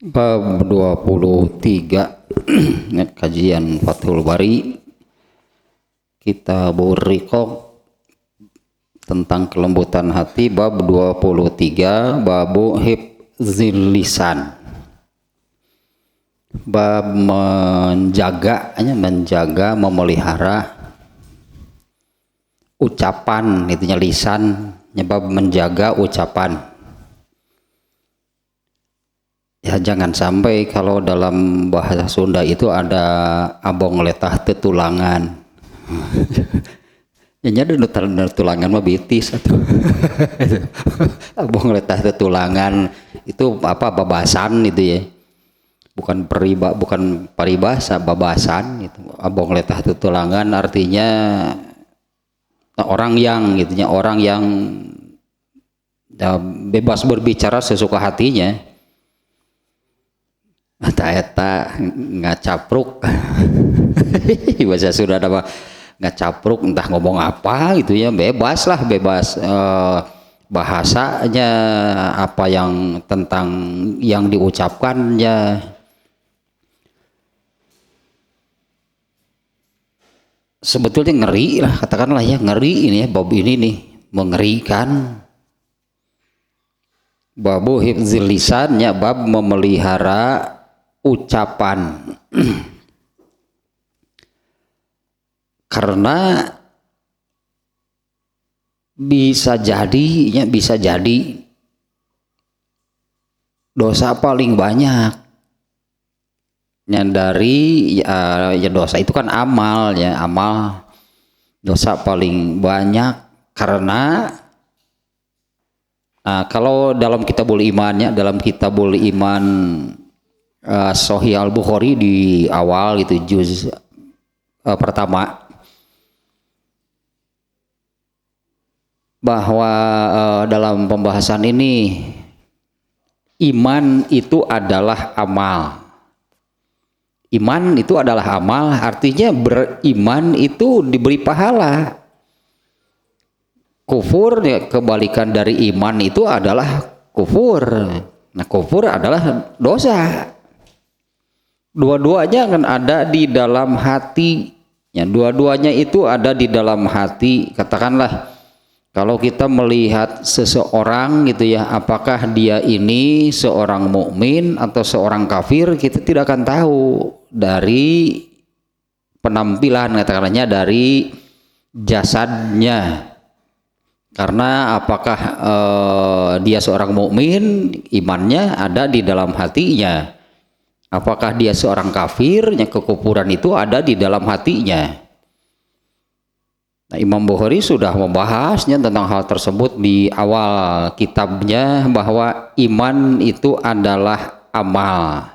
Bab 23 kajian Fathul Bari, Kitabur Riqaq tentang kelembutan hati. Bab 23, Babu Hifzil Lisan, bab menjaga, memelihara ucapan, itunya lisan, bab menjaga ucapan. Ya, jangan sampai kalau dalam bahasa Sunda itu ada abong letah tetulangan. Ya nyada tulangan mah bitis atau abong letah tetulangan itu apa, babasan itu ya. Bukan paribasa, babasan itu. Abong letah tetulangan artinya orang yang gitunya, orang yang ya, bebas berbicara sesuka hatinya. Eta ngacapruk bahasa Sunda apa, ngacapruk, entah ngomong apa gitu ya, bebas lah, bebas bahasanya, apa yang tentang yang diucapkannya. Sebetulnya ngeri lah, katakanlah ya, ngeri ini ya, bab ini nih mengerikan. Babu hifzil lisan, ya bab memelihara ucapan. Karena bisa jadi dosa paling banyak dari ya dosa itu kan amal ya, amal dosa paling banyak. Karena kalau dalam kitabul iman, dalam kitabul iman Sahih Al-Bukhari di awal gitu, juz pertama, bahwa dalam pembahasan ini iman itu adalah amal. Iman itu adalah amal, artinya beriman itu diberi pahala. Kufur ya, kebalikan dari iman itu adalah kufur. Nah, kufur adalah dosa. Dua-duanya akan ada di dalam hati. Ya, dua-duanya itu ada di dalam hati. Katakanlah kalau kita melihat seseorang gitu ya, apakah dia ini seorang mukmin atau seorang kafir, kita tidak akan tahu dari penampilan, katakanlah dari jasadnya. Karena apakah dia seorang mukmin, imannya ada di dalam hatinya. Apakah dia seorang kafir, yang kekufuran itu ada di dalam hatinya. Nah, Imam Bukhari sudah membahasnya tentang hal tersebut di awal kitabnya, bahwa iman itu adalah amal.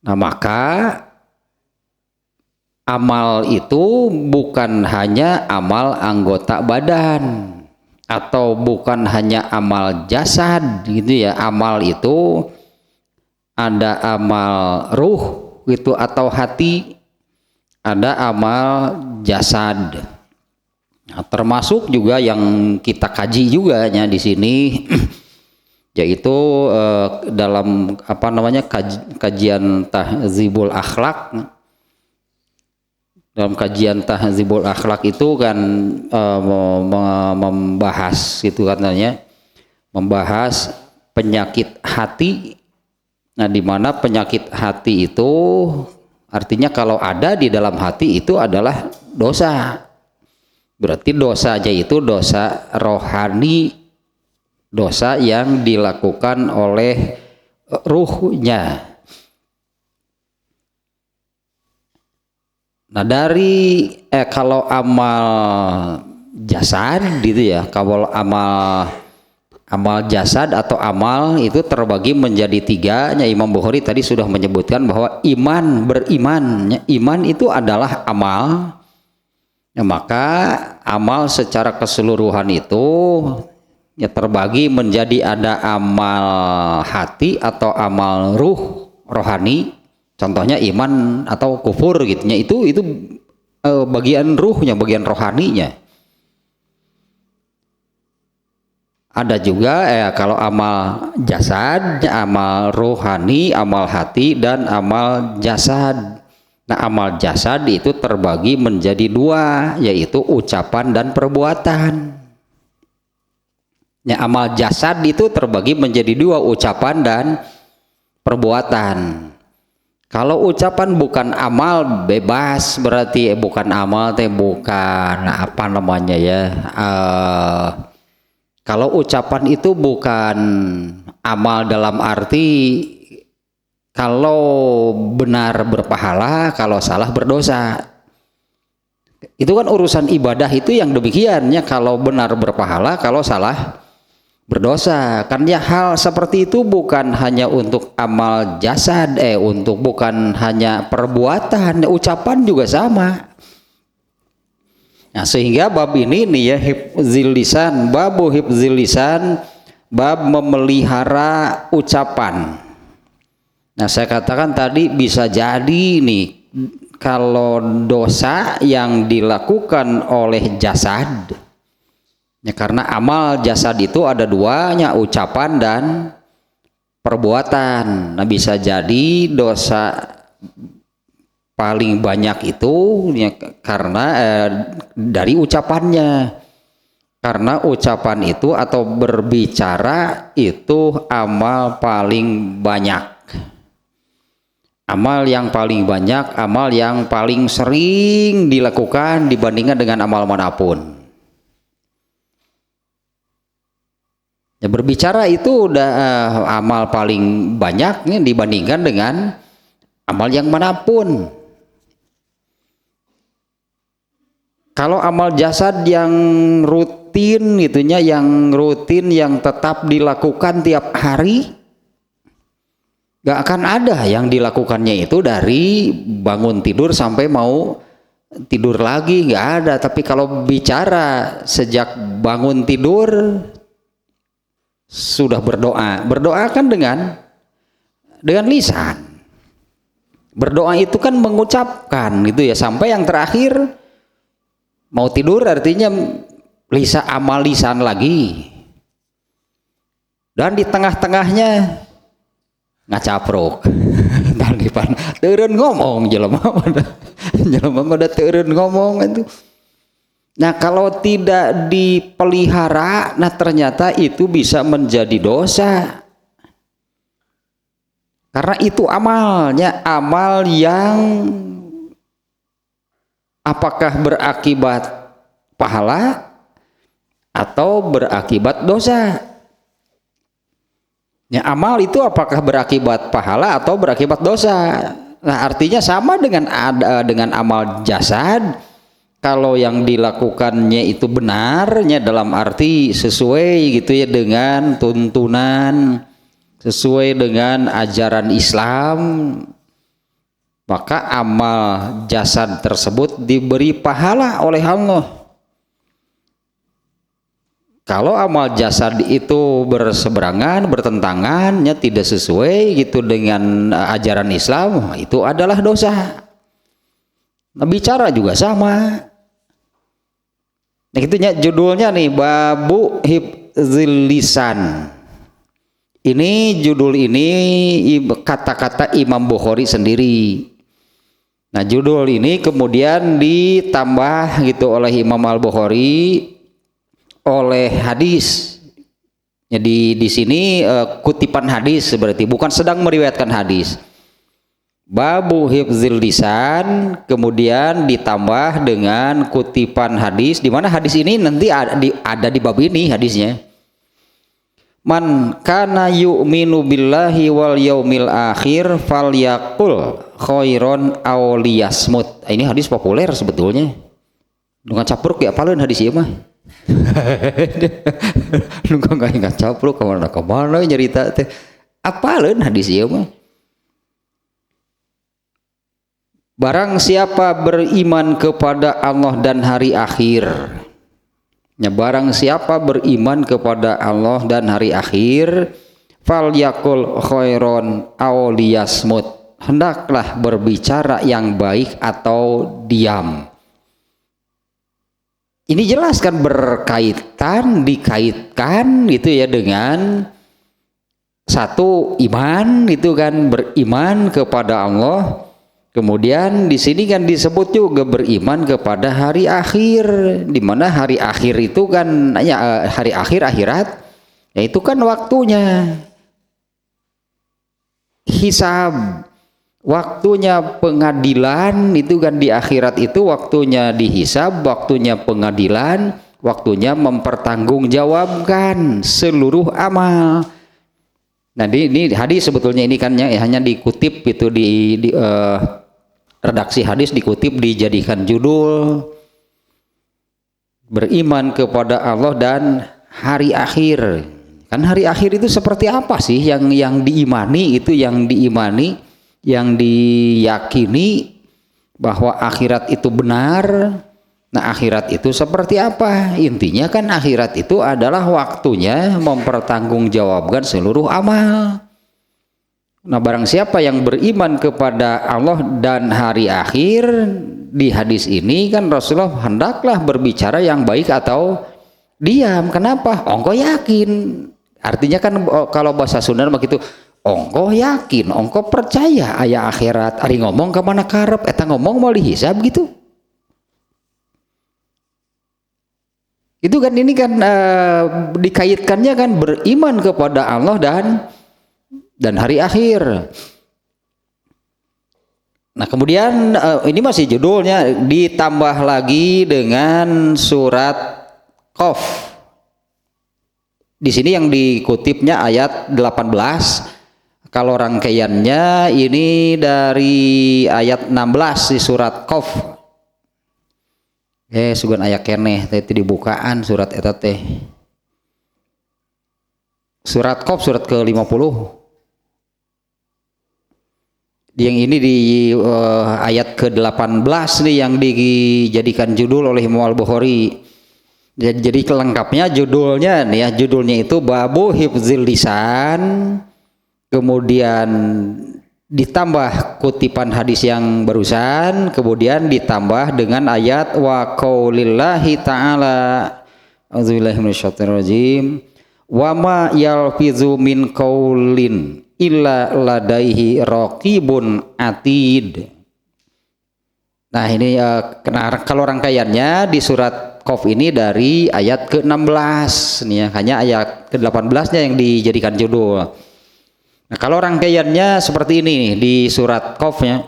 Nah, maka amal itu bukan hanya amal anggota badan atau bukan hanya amal jasad gitu ya. Amal itu ada amal ruh gitu atau hati, ada amal jasad. Nah, termasuk juga yang kita kaji juga ya di sini yaitu dalam kajian tahzibul akhlak. Dalam kajian tahzibul akhlak itu kan membahas itu katanya, membahas penyakit hati. Nah, di mana penyakit hati itu artinya kalau ada di dalam hati itu adalah dosa. Berarti dosanya itu dosa rohani, dosa yang dilakukan oleh ruhnya. Nah, dari kalau amal jasad gitu ya, kalau amal jasad atau amal itu terbagi menjadi tiga. Imam Bukhari tadi sudah menyebutkan bahwa iman itu adalah amal. Ya, maka amal secara keseluruhan itu ya terbagi menjadi ada amal hati atau amal rohani. Contohnya iman atau kufur gitunya, itu bagian ruhnya, bagian rohaninya. Ada juga kalau amal jasad, amal rohani, amal hati, dan amal jasad. Nah, amal jasad itu terbagi menjadi dua, yaitu ucapan dan perbuatan. Ya, amal jasad itu terbagi menjadi dua, ucapan dan perbuatan. Kalau ucapan bukan amal, bebas, berarti bukan amal, bukan apa namanya ya. Kalau ucapan itu bukan amal dalam arti kalau benar berpahala, kalau salah berdosa. Itu kan urusan ibadah itu yang demikiannya, kalau benar berpahala, kalau salah berdosa. Karena hal seperti itu bukan hanya untuk amal jasad, bukan hanya perbuatan, ucapan juga sama. Nah, sehingga bab ini nih ya, hifzil lisan, babu hifzil lisan, bab memelihara ucapan. Nah, saya katakan tadi bisa jadi nih kalau dosa yang dilakukan oleh jasad, ya, karena amal jasad itu ada duanya, ucapan dan perbuatan. Nah, bisa jadi dosa paling banyak itu ya, karena dari ucapannya. Karena ucapan itu atau berbicara itu amal paling banyak. Amal yang paling banyak, amal yang paling sering dilakukan dibandingkan dengan amal manapun. Ya, berbicara itu udah amal paling banyak nih dibandingkan dengan amal yang manapun. Kalau amal jasad yang rutin gitunya, yang rutin, yang tetap dilakukan tiap hari, gak akan ada yang dilakukannya itu dari bangun tidur sampai mau tidur lagi, gak ada. Tapi kalau bicara sejak bangun tidur sudah berdoa kan dengan lisan. Berdoa itu kan mengucapkan gitu ya, sampai yang terakhir mau tidur artinya amal lisan lagi. Dan di tengah-tengahnya ngacapruk. Dan di pan teureun ngomong jelema pada teureun ngomong itu. Nah, kalau tidak dipelihara, nah ternyata itu bisa menjadi dosa. Karena itu amalnya, amal yang apakah berakibat pahala atau berakibat dosa. Ya, amal itu apakah berakibat pahala atau berakibat dosa. Nah, artinya sama dengan amal jasad. Kalau yang dilakukannya itu benarnya dalam arti sesuai gitu ya dengan tuntunan, sesuai dengan ajaran Islam, maka amal jasad tersebut diberi pahala oleh Allah. Kalau amal jasad itu berseberangan, bertentangan, ya tidak sesuai gitu dengan ajaran Islam, itu adalah dosa. Nah, bicara juga sama. Nah, itunya judulnya nih, babu hifzil lisan. Ini judul ini kata-kata Imam Bukhari sendiri. Nah, judul ini kemudian ditambah gitu oleh Imam Al-Bukhari oleh hadis. Jadi di sini kutipan hadis, berarti bukan sedang meriwayatkan hadis. Babu hifzil lisan, kemudian ditambah dengan kutipan hadis, di mana hadis ini nanti ada di bab ini hadisnya. Man kana yu'minu billahi wal yaumil akhir falyaqul khairon aw liyasmut. Ini hadis populer sebetulnya. Dengan capruk ya apaleun hadis ieu mah. Lu enggak capruk kemana nyerita teh. Apaleun hadis ieu mah. Barang siapa beriman kepada Allah dan hari akhir, ya, barang siapa beriman kepada Allah dan hari akhir, falyakul khairon aw liyasmut, hendaklah berbicara yang baik atau diam. Ini jelas kan berkaitan, dikaitkan gitu ya dengan satu iman gitu kan, beriman kepada Allah. Kemudian di sini kan disebut juga beriman kepada hari akhir, di mana hari akhir itu kan ya hari akhir akhirat, ya itu kan waktunya hisab, waktunya pengadilan itu kan di akhirat itu waktunya dihisab, waktunya pengadilan, waktunya mempertanggungjawabkan seluruh amal. Nah ini hadis sebetulnya ini kan ya, hanya dikutip itu di redaksi hadis dikutip dijadikan judul beriman kepada Allah dan hari akhir. Kan hari akhir itu seperti apa sih yang diimani, itu yang diimani, yang diyakini bahwa akhirat itu benar. Nah akhirat itu seperti apa? Intinya kan akhirat itu adalah waktunya mempertanggungjawabkan seluruh amal. Nah barang siapa yang beriman kepada Allah dan hari akhir, di hadis ini kan Rasulullah hendaklah berbicara yang baik atau diam. Kenapa? Ongko yakin. Artinya kan kalau bahasa Sunda begitu, ongko yakin, ongko percaya aya akhirat. Ari ngomong ke mana karep, eta ngomong mau dihisab gitu. Itu kan ini kan dikaitkannya kan beriman kepada Allah dan hari akhir. Nah kemudian ini masih judulnya, ditambah lagi dengan surat Qaf. Di sini yang dikutipnya ayat 18. Kalau rangkaiannya ini dari ayat 16 di surat Qaf. Sugan aya keneh teh dibukaan surat eta teh. Surat Qaf surat ke-50. Yang ini di ayat ke-18 nih yang dijadikan judul oleh Imam Al-Bukhari. Jadi kelengkapnya judulnya nih ya, judulnya itu Babu Hifzil Lisan, kemudian ditambah kutipan hadis yang barusan, kemudian ditambah dengan ayat wa qaulillahi ta'ala auzubillahi minasyaitonirrajim wa ma yalfizu min qaulin illa ladaihi raqibun atid. Nah ini kalau rangkaiannya di surat Qaf ini dari ayat ke-16 nih ya, hanya ayat ke-18 nya yang dijadikan judul. Nah kalau rangkaiannya seperti ini nih, di surat Qaf ya,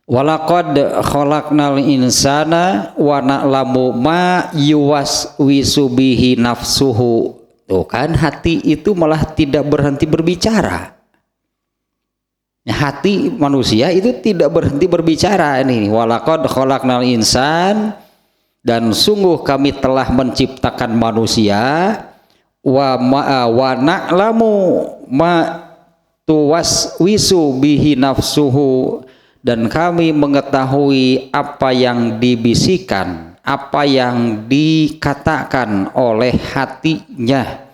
walaqad khalaqnal insana wa na'lamu ma yuwaswisu bihi nafsuhu. Tuh kan hati itu malah tidak berhenti berbicara. Hati manusia itu tidak berhenti berbicara ini. Walaqad khalaqnal insan, dan sungguh kami telah menciptakan manusia, wa na'lamu ma tuwaswisu bihi nafsuhu, dan kami mengetahui apa yang dibisikkan, apa yang dikatakan oleh hatinya.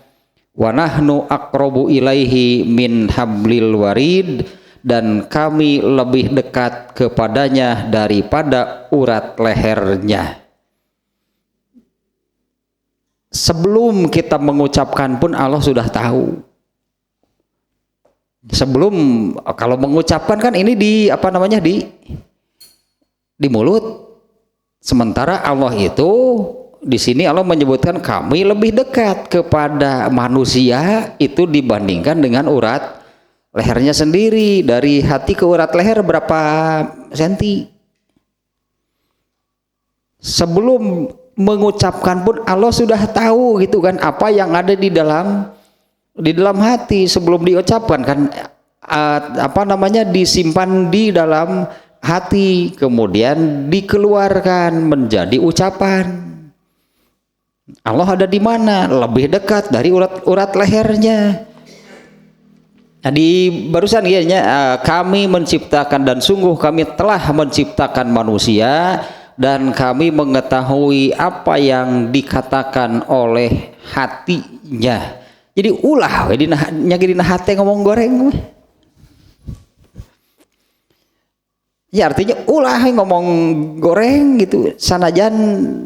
Wa nahnu aqrabu ilaihi min hablil warid, dan kami lebih dekat kepadanya daripada urat lehernya. Sebelum kita mengucapkan pun Allah sudah tahu. Sebelum, kalau mengucapkan kan ini di apa namanya di mulut. Sementara Allah itu di sini Allah menyebutkan kami lebih dekat kepada manusia itu dibandingkan dengan urat lehernya sendiri. Dari hati ke urat leher berapa senti? Sebelum mengucapkan pun Allah sudah tahu gitu kan apa yang ada di dalam hati sebelum diucapkan kan, apa namanya disimpan di dalam hati kemudian dikeluarkan menjadi ucapan. Allah ada di mana? Lebih dekat dari urat lehernya. Jadi barusan ya, kami menciptakan dan sungguh kami telah menciptakan manusia dan kami mengetahui apa yang dikatakan oleh hatinya. Jadi ulah nyagi dina hati ngomong goreng. Ya artinya ulah ngomong goreng gitu, sanajan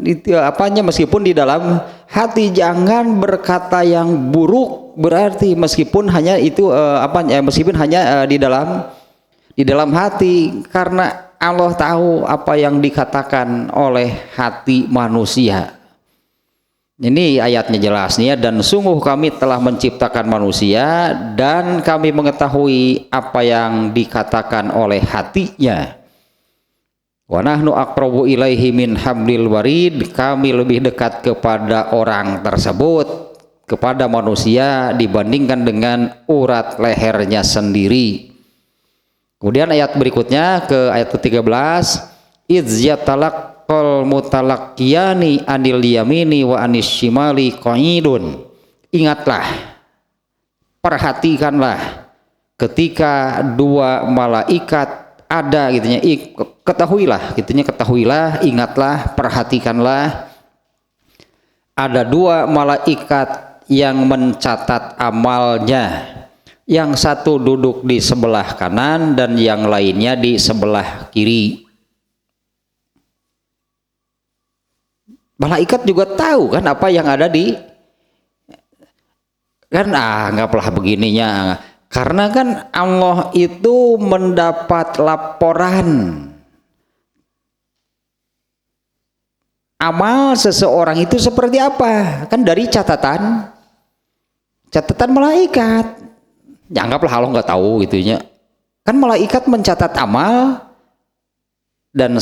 itu apanya meskipun di dalam hati, jangan berkata yang buruk, berarti meskipun hanya itu meskipun hanya di dalam hati, karena Allah tahu apa yang dikatakan oleh hati manusia. Ini ayatnya jelas nih ya, dan sungguh kami telah menciptakan manusia dan kami mengetahui apa yang dikatakan oleh hatinya. Wa nahnu aqrabu ilaihi min hablil warid, kami lebih dekat kepada orang tersebut, kepada manusia dibandingkan dengan urat lehernya sendiri. Kemudian ayat berikutnya ke ayat ke-13, idz yatalaqal mutalaqqiyani anil yamini wa anis shimali qa'idun. Ingatlah, perhatikanlah ketika dua malaikat ada gitunya, ketahuilah, ingatlah, perhatikanlah, ada dua malaikat yang mencatat amalnya, yang satu duduk di sebelah kanan dan yang lainnya di sebelah kiri. Malaikat juga tahu kan apa yang ada di, kan anggaplah begininya, karena kan Allah itu mendapat laporan amal seseorang itu seperti apa, kan dari catatan malaikat. Ya, anggaplah Allah nggak tahu gitunya, kan malaikat mencatat amal, dan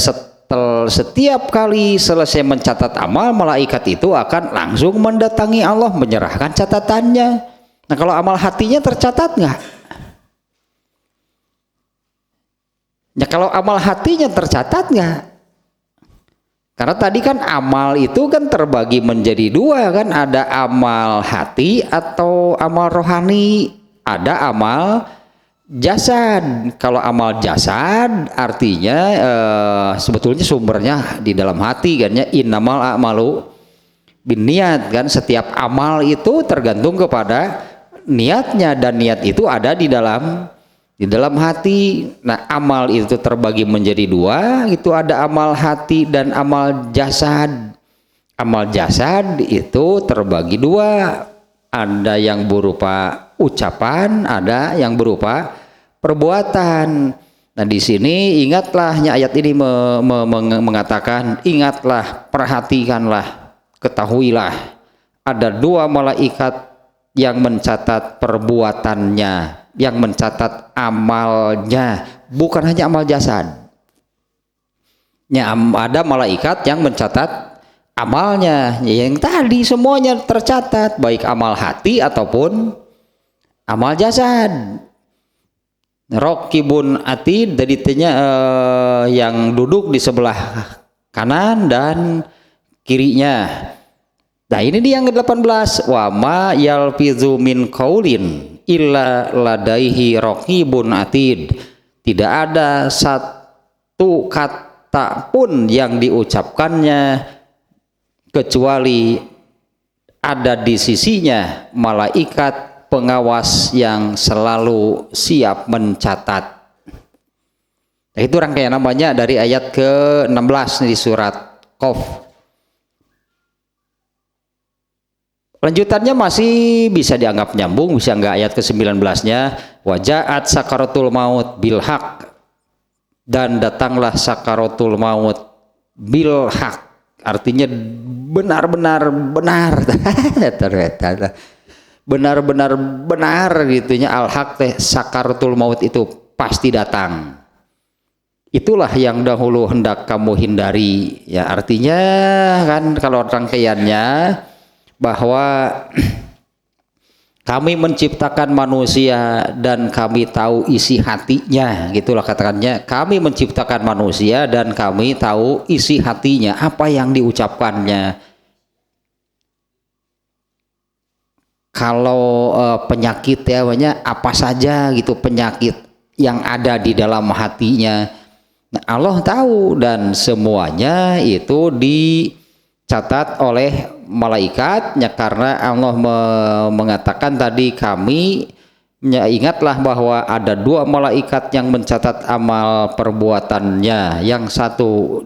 setiap kali selesai mencatat amal, malaikat itu akan langsung mendatangi Allah menyerahkan catatannya. Nah, kalau amal hatinya tercatat nggak? Ya, kalau amal hatinya tercatat nggak? Karena tadi kan amal itu kan terbagi menjadi dua kan, ada amal hati atau amal rohani, ada amal jasad. Kalau amal jasad artinya sebetulnya sumbernya di dalam hati kan ya, innamal a'malu binniat kan, setiap amal itu tergantung kepada niatnya, dan niat itu ada di dalam hati. Nah, amal itu terbagi menjadi dua, itu ada amal hati dan amal jasad. Amal jasad itu terbagi dua, ada yang berupa ucapan, ada yang berupa perbuatan. Nah, di sini ingatlah, ayat ini mengatakan ingatlah, perhatikanlah, ketahuilah, ada dua malaikat yang mencatat perbuatannya, yang mencatat amalnya, bukan hanya amal jasad. Ya, ada malaikat yang mencatat amalnya, yang tadi semuanya tercatat, baik amal hati ataupun amal jasad. Raqibun atid, dari yang duduk di sebelah kanan dan kirinya. Nah, ini dia yang ke-18, wa ma yalfizu min qaulin illa ladaihi raqibun atid. Tidak ada satu kata pun yang diucapkannya kecuali ada di sisinya malaikat pengawas yang selalu siap mencatat. Nah, itu rangkaian namanya dari ayat ke-16 di surat Qaf. Lanjutannya masih bisa dianggap nyambung, bisa enggak, ayat ke-19-nya wajaat sakaratul maut bil haq, dan datanglah sakaratul maut bil haq, artinya benar-benar benar benar-benar benar gitunya. Al haq teh sakaratul maut itu pasti datang. Itulah yang dahulu hendak kamu hindari, ya artinya kan kalau rangkaiannya bahwa kami menciptakan manusia dan kami tahu isi hatinya, gitulah katakannya, kami menciptakan manusia dan kami tahu isi hatinya, apa yang diucapkannya. Kalau penyakit ya banyak, apa saja gitu penyakit yang ada di dalam hatinya, nah, Allah tahu, dan semuanya itu dicatat oleh malaikatnya, karena Allah mengatakan tadi kami ingatlah bahwa ada dua malaikat yang mencatat amal perbuatannya, yang satu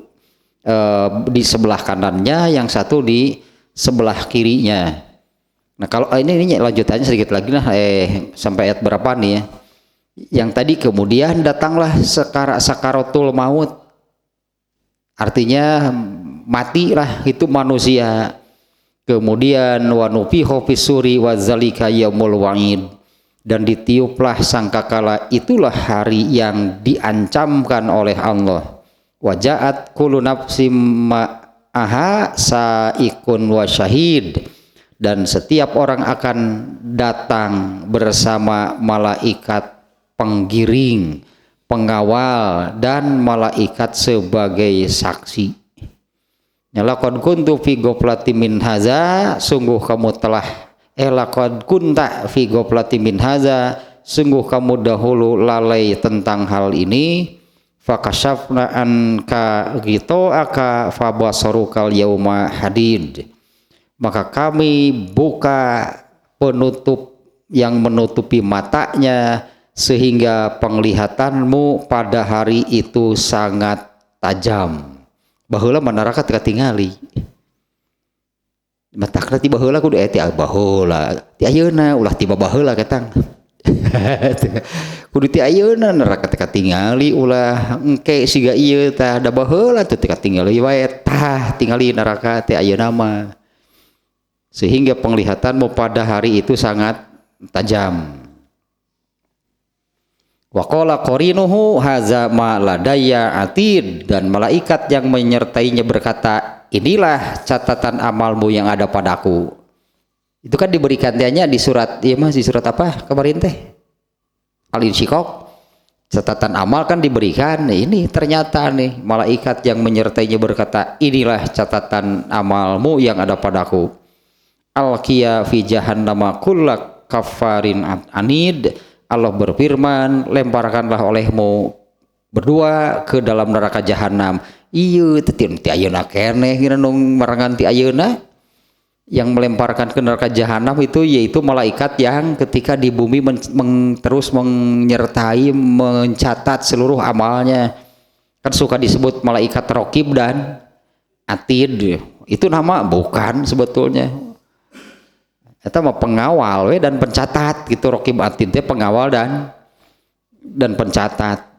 di sebelah kanannya, yang satu di sebelah kirinya. Nah kalau ini lanjutannya sedikit lagi lah, sampai ayat berapa nih ya? Yang tadi kemudian datanglah sakaratul maut, artinya matilah itu manusia. Kemudian wa nufiha fis-suri wa dzalika yaumul wa'id, dan ditiuplah sangkakala, itulah hari yang diancamkan oleh Allah. Wa ja'at kullu nafsim ma'aha sa'iqun wa syahid, dan setiap orang akan datang bersama malaikat penggiring, pengawal, dan malaikat sebagai saksi. Laqad kuntu fi ghaflatin min haza, sungguh kamu telah laqad kunta fi ghaflatin min haza, sungguh kamu dahulu lalai tentang hal ini. Fakashafna anka ghita'aka fabasarukal yauma hadid, maka kami buka penutup yang menutupi matanya sehingga penglihatanmu pada hari itu sangat tajam. Baheula manaraka teu tingali. Matakna ti baheula kudu ti baheula. Ti ayeuna ulah tiba baheula ketang. Kudu ti ayeuna neraka teu tingali ulah engke siga ieu tah da baheula teu tingali wae tah tingali neraka ti ayeuna mah. Sehingga penglihatanmu pada hari itu sangat tajam. Wa qala qarinuhu haza ma ladayya atid, dan malaikat yang menyertainya berkata, inilah catatan amalmu yang ada padaku. Itu kan diberikannya di surat, iya mas, di surat apa kemarin teh? Al-Insyiqaq. Catatan amal kan diberikan. Nah, ini ternyata nih malaikat yang menyertainya berkata, inilah catatan amalmu yang ada padaku. Al-qiya fi jahannama kullak kafarin anid, Allah berfirman, lemparkanlah olehmu berdua ke dalam neraka jahanam. Iya, ti ayeuna keneh nung marangan ti ayeuna. Yang melemparkan ke neraka jahanam itu yaitu malaikat yang ketika di bumi terus menyertai, mencatat seluruh amalnya. Kan suka disebut malaikat Raqib dan Atid. Itu nama bukan sebetulnya. Itu mah pengawal dan pencatat gitu. Raqib Atid itu pengawal dan pencatat.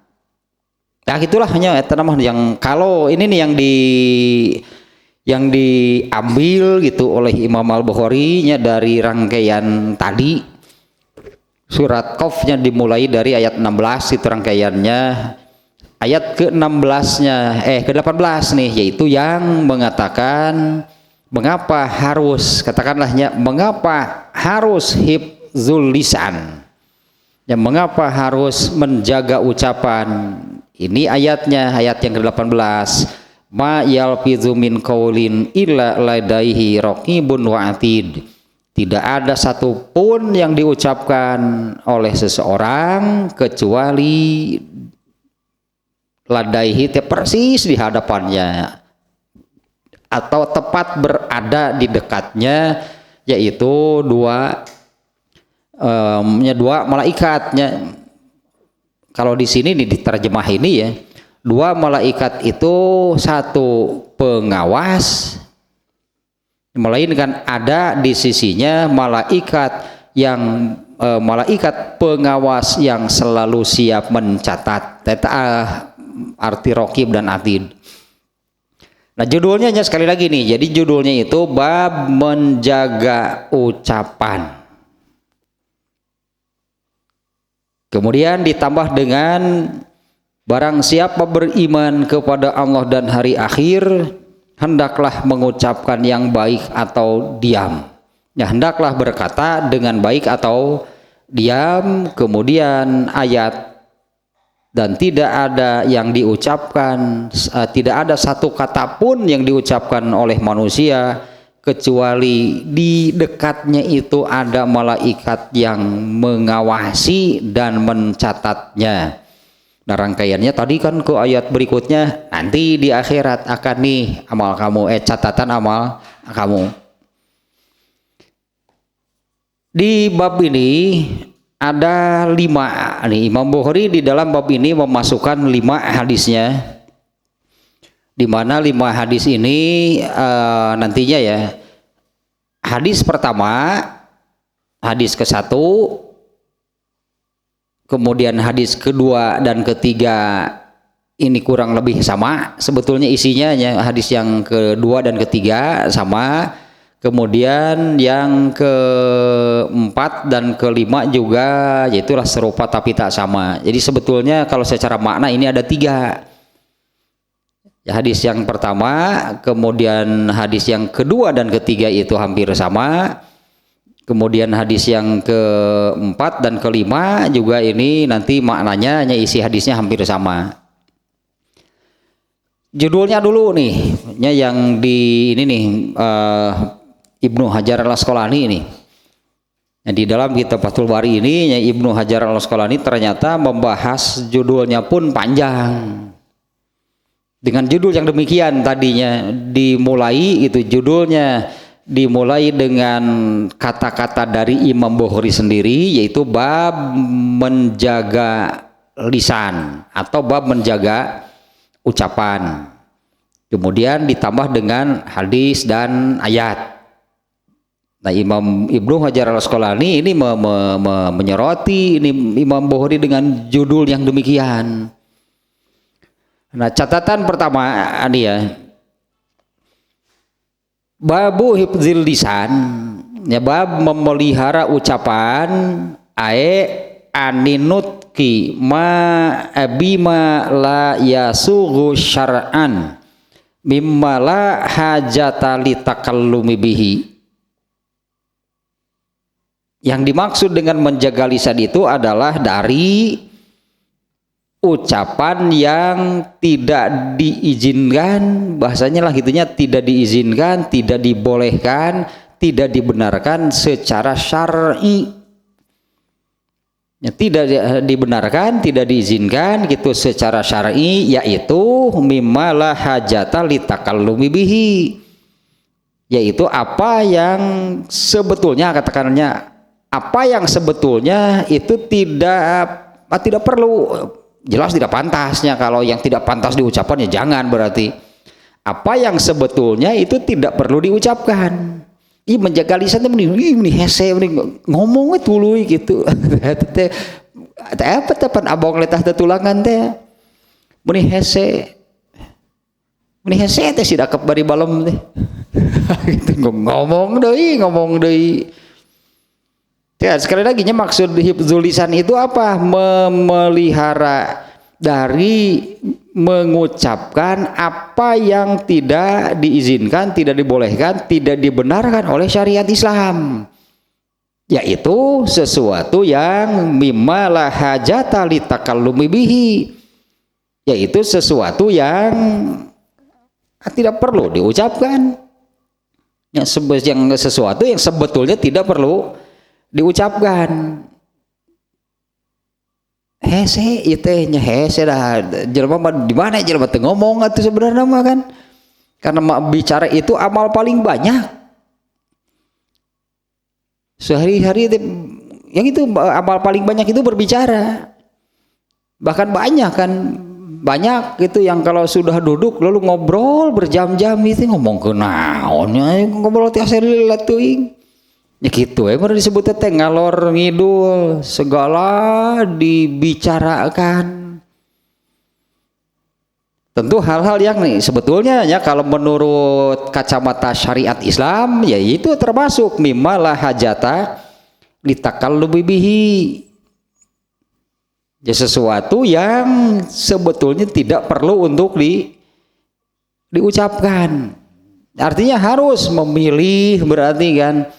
Nah gitulah hanya itu nama yang kalau ini nih yang diambil gitu oleh Imam Al-Bukhari nya dari rangkaian tadi surat Qaf-nya dimulai dari ayat 16 itu rangkaiannya, ayat ke-16-nya ke-18 nih yaitu yang mengatakan mengapa harus mengapa harus hifzul lisan, ya mengapa harus menjaga ucapan. Ini ayatnya, ayat yang ke-18, ma yalfizu min qaulin illa ladaihi raqibun wa atid, tidak ada satupun yang diucapkan oleh seseorang kecuali ladaihi persis di hadapannya atau tepat berada di dekatnya, yaitu dua malaikatnya. Kalau di sini nih diterjemah ini ya, dua malaikat itu satu pengawas, melainkan ada di sisinya malaikat pengawas yang selalu siap mencatat. Arti Raqib dan Atid. Nah judulnya sekali lagi nih, jadi judulnya itu bab menjaga ucapan. Kemudian ditambah dengan barang siapa beriman kepada Allah dan hari akhir, hendaklah mengucapkan yang baik atau diam. Ya, hendaklah berkata dengan baik atau diam. Kemudian ayat, dan tidak ada yang diucapkan, tidak ada satu kata pun yang diucapkan oleh manusia kecuali di dekatnya itu ada malaikat yang mengawasi dan mencatatnya. Nah rangkaiannya tadi kan ke ayat berikutnya, nanti di akhirat akan nih amal kamu, catatan amal kamu. Di bab ini ada 5 nih. Imam Bukhari di dalam bab ini memasukkan 5 hadisnya, di mana 5 hadis ini nantinya ya, hadis pertama, hadis ke-1, kemudian hadis kedua dan ketiga ini kurang lebih sama sebetulnya isinya ya, hadis yang kedua dan ketiga sama. Kemudian yang keempat dan kelima juga yaitulah serupa tapi tak sama. Jadi sebetulnya kalau secara makna ini ada 3. Ya, hadis yang pertama, kemudian hadis yang kedua dan ketiga itu hampir sama. Kemudian hadis yang keempat dan kelima juga ini nanti maknanya hanya isi hadisnya hampir sama. Judulnya dulu nih, yang di ini nih. Ibnu Hajar Al-Asqalani ini. Nah, di dalam kitab Fathul Bari ini Ibnu Hajar Al-Asqalani ternyata membahas judulnya pun panjang. Dengan judul yang demikian tadinya dimulai itu judulnya dimulai dengan kata-kata dari Imam Bukhari sendiri, yaitu bab menjaga lisan atau bab menjaga ucapan. Kemudian ditambah dengan hadis dan ayat. Nah, Imam Ibnu Hajar Al-Asqalani ini menyoroti ini Imam Bukhari dengan judul yang demikian. Nah, catatan pertama ini ya, babu hifdzil lisan, ya, bab memelihara ucapan, aninutki bima la yasughu syar'an mimma la hajata litakallumi bihi. Yang dimaksud dengan menjaga lisan itu adalah dari ucapan yang tidak diizinkan, bahasanya lah gitunya, tidak diizinkan, tidak dibolehkan, tidak dibenarkan secara syar'i. Ya, tidak dibenarkan, tidak diizinkan gitu secara syar'i, yaitu mimma la hajata litakallumi bihi, yaitu apa yang sebetulnya, katakannya apa yang sebetulnya itu tidak perlu, jelas tidak pantasnya. Kalau yang tidak pantas diucapkan ya jangan, berarti apa yang sebetulnya itu tidak perlu diucapkan. Ih, menjaga lisan itu ini hese ngomongnya tuluy gitu. Teh apa tepan abong letah tetulangan teh. Muni hese teh sidakep bari balem teh. Gitu ngomong deui. Ya, sekali lagi maksud hifdzul lisan itu apa? Memelihara dari mengucapkan apa yang tidak diizinkan, tidak dibolehkan, tidak dibenarkan oleh syariat Islam, yaitu sesuatu yang mimma la hajata litakallumi bihi, yaitu sesuatu yang tidak perlu diucapkan, yang sesuatu yang sebetulnya tidak perlu diucapkan. Hese itu nya hese dah jelema di mana jelema teu ngomong atuh sebenarnya mah kan, karena bicara itu amal paling banyak sehari-hari. Yang itu amal paling banyak itu berbicara, bahkan banyak gitu yang kalau sudah duduk lalu ngobrol berjam-jam itu ngomong ke naonnya, ngobrol tiap hari latuing ya gitu, baru disebut teh ngalor ngidul, segala dibicarakan. Tentu hal-hal yang nih sebetulnya ya kalau menurut kacamata syariat Islam ya itu termasuk mimma la hajata litakallumi bihi, ya sesuatu yang sebetulnya tidak perlu untuk diucapkan. Artinya harus memilih, berarti kan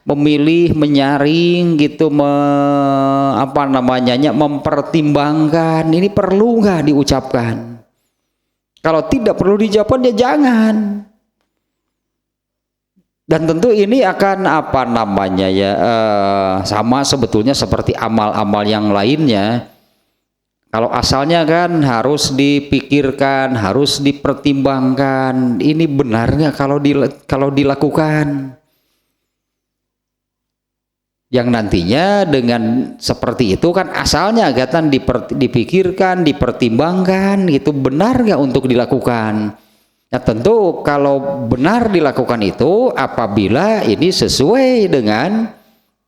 memilih, menyaring gitu, mempertimbangkan ini perlu nggak diucapkan. Kalau tidak perlu diucapkan ya jangan. Dan tentu ini akan sama sebetulnya seperti amal-amal yang lainnya. Kalau asalnya kan harus dipikirkan, harus dipertimbangkan, ini benar nggak kalau dilakukan. Yang nantinya dengan seperti itu kan asalnya agatan dipikirkan, dipertimbangkan, itu benar nggak untuk dilakukan. Nah tentu kalau benar dilakukan itu apabila ini sesuai dengan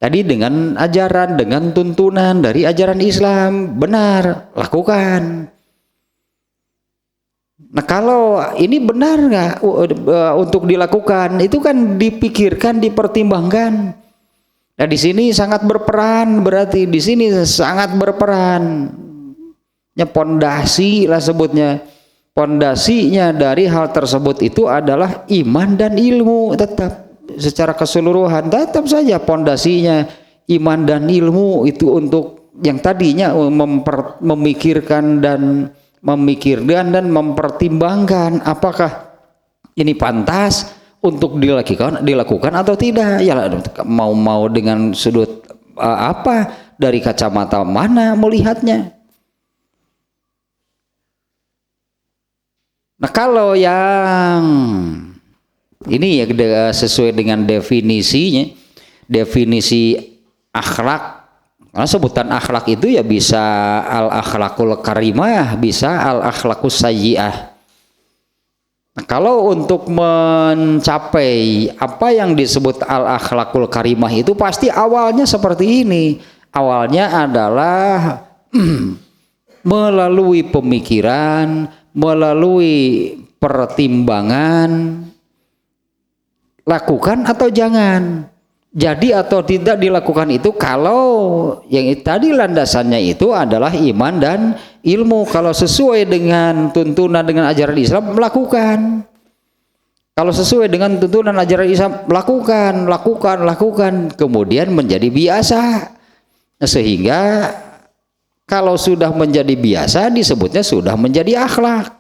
tadi, dengan ajaran, dengan tuntunan dari ajaran Islam, benar lakukan. Nah kalau ini benar nggak untuk dilakukan, itu kan dipikirkan, dipertimbangkan. Nah di sini sangat berperan, berarti di sini sangat berperan. Ya pondasi lah sebutnya. Pondasinya dari hal tersebut itu adalah iman dan ilmu, tetap secara keseluruhan tetap saja pondasinya iman dan ilmu itu untuk yang tadinya memikirkan dan mempertimbangkan apakah ini pantas untuk dilakukan atau tidak, ya mau dengan sudut apa, dari kacamata mana melihatnya. Nah kalau yang ini ya sesuai dengan definisinya, definisi akhlak, karena sebutan akhlak itu ya bisa al akhlakul karimah, bisa al akhlakus sayyi'ah. Nah, kalau untuk mencapai apa yang disebut al akhlakul karimah itu pasti awalnya seperti ini. Awalnya adalah melalui pemikiran, melalui pertimbangan, lakukan atau jangan, jadi atau tidak dilakukan itu kalau yang tadi landasannya itu adalah iman dan ilmu. Kalau sesuai dengan tuntunan dengan ajaran Islam, melakukan. Kalau sesuai dengan tuntunan ajaran Islam, lakukan, kemudian menjadi biasa. Sehingga kalau sudah menjadi biasa disebutnya sudah menjadi akhlak.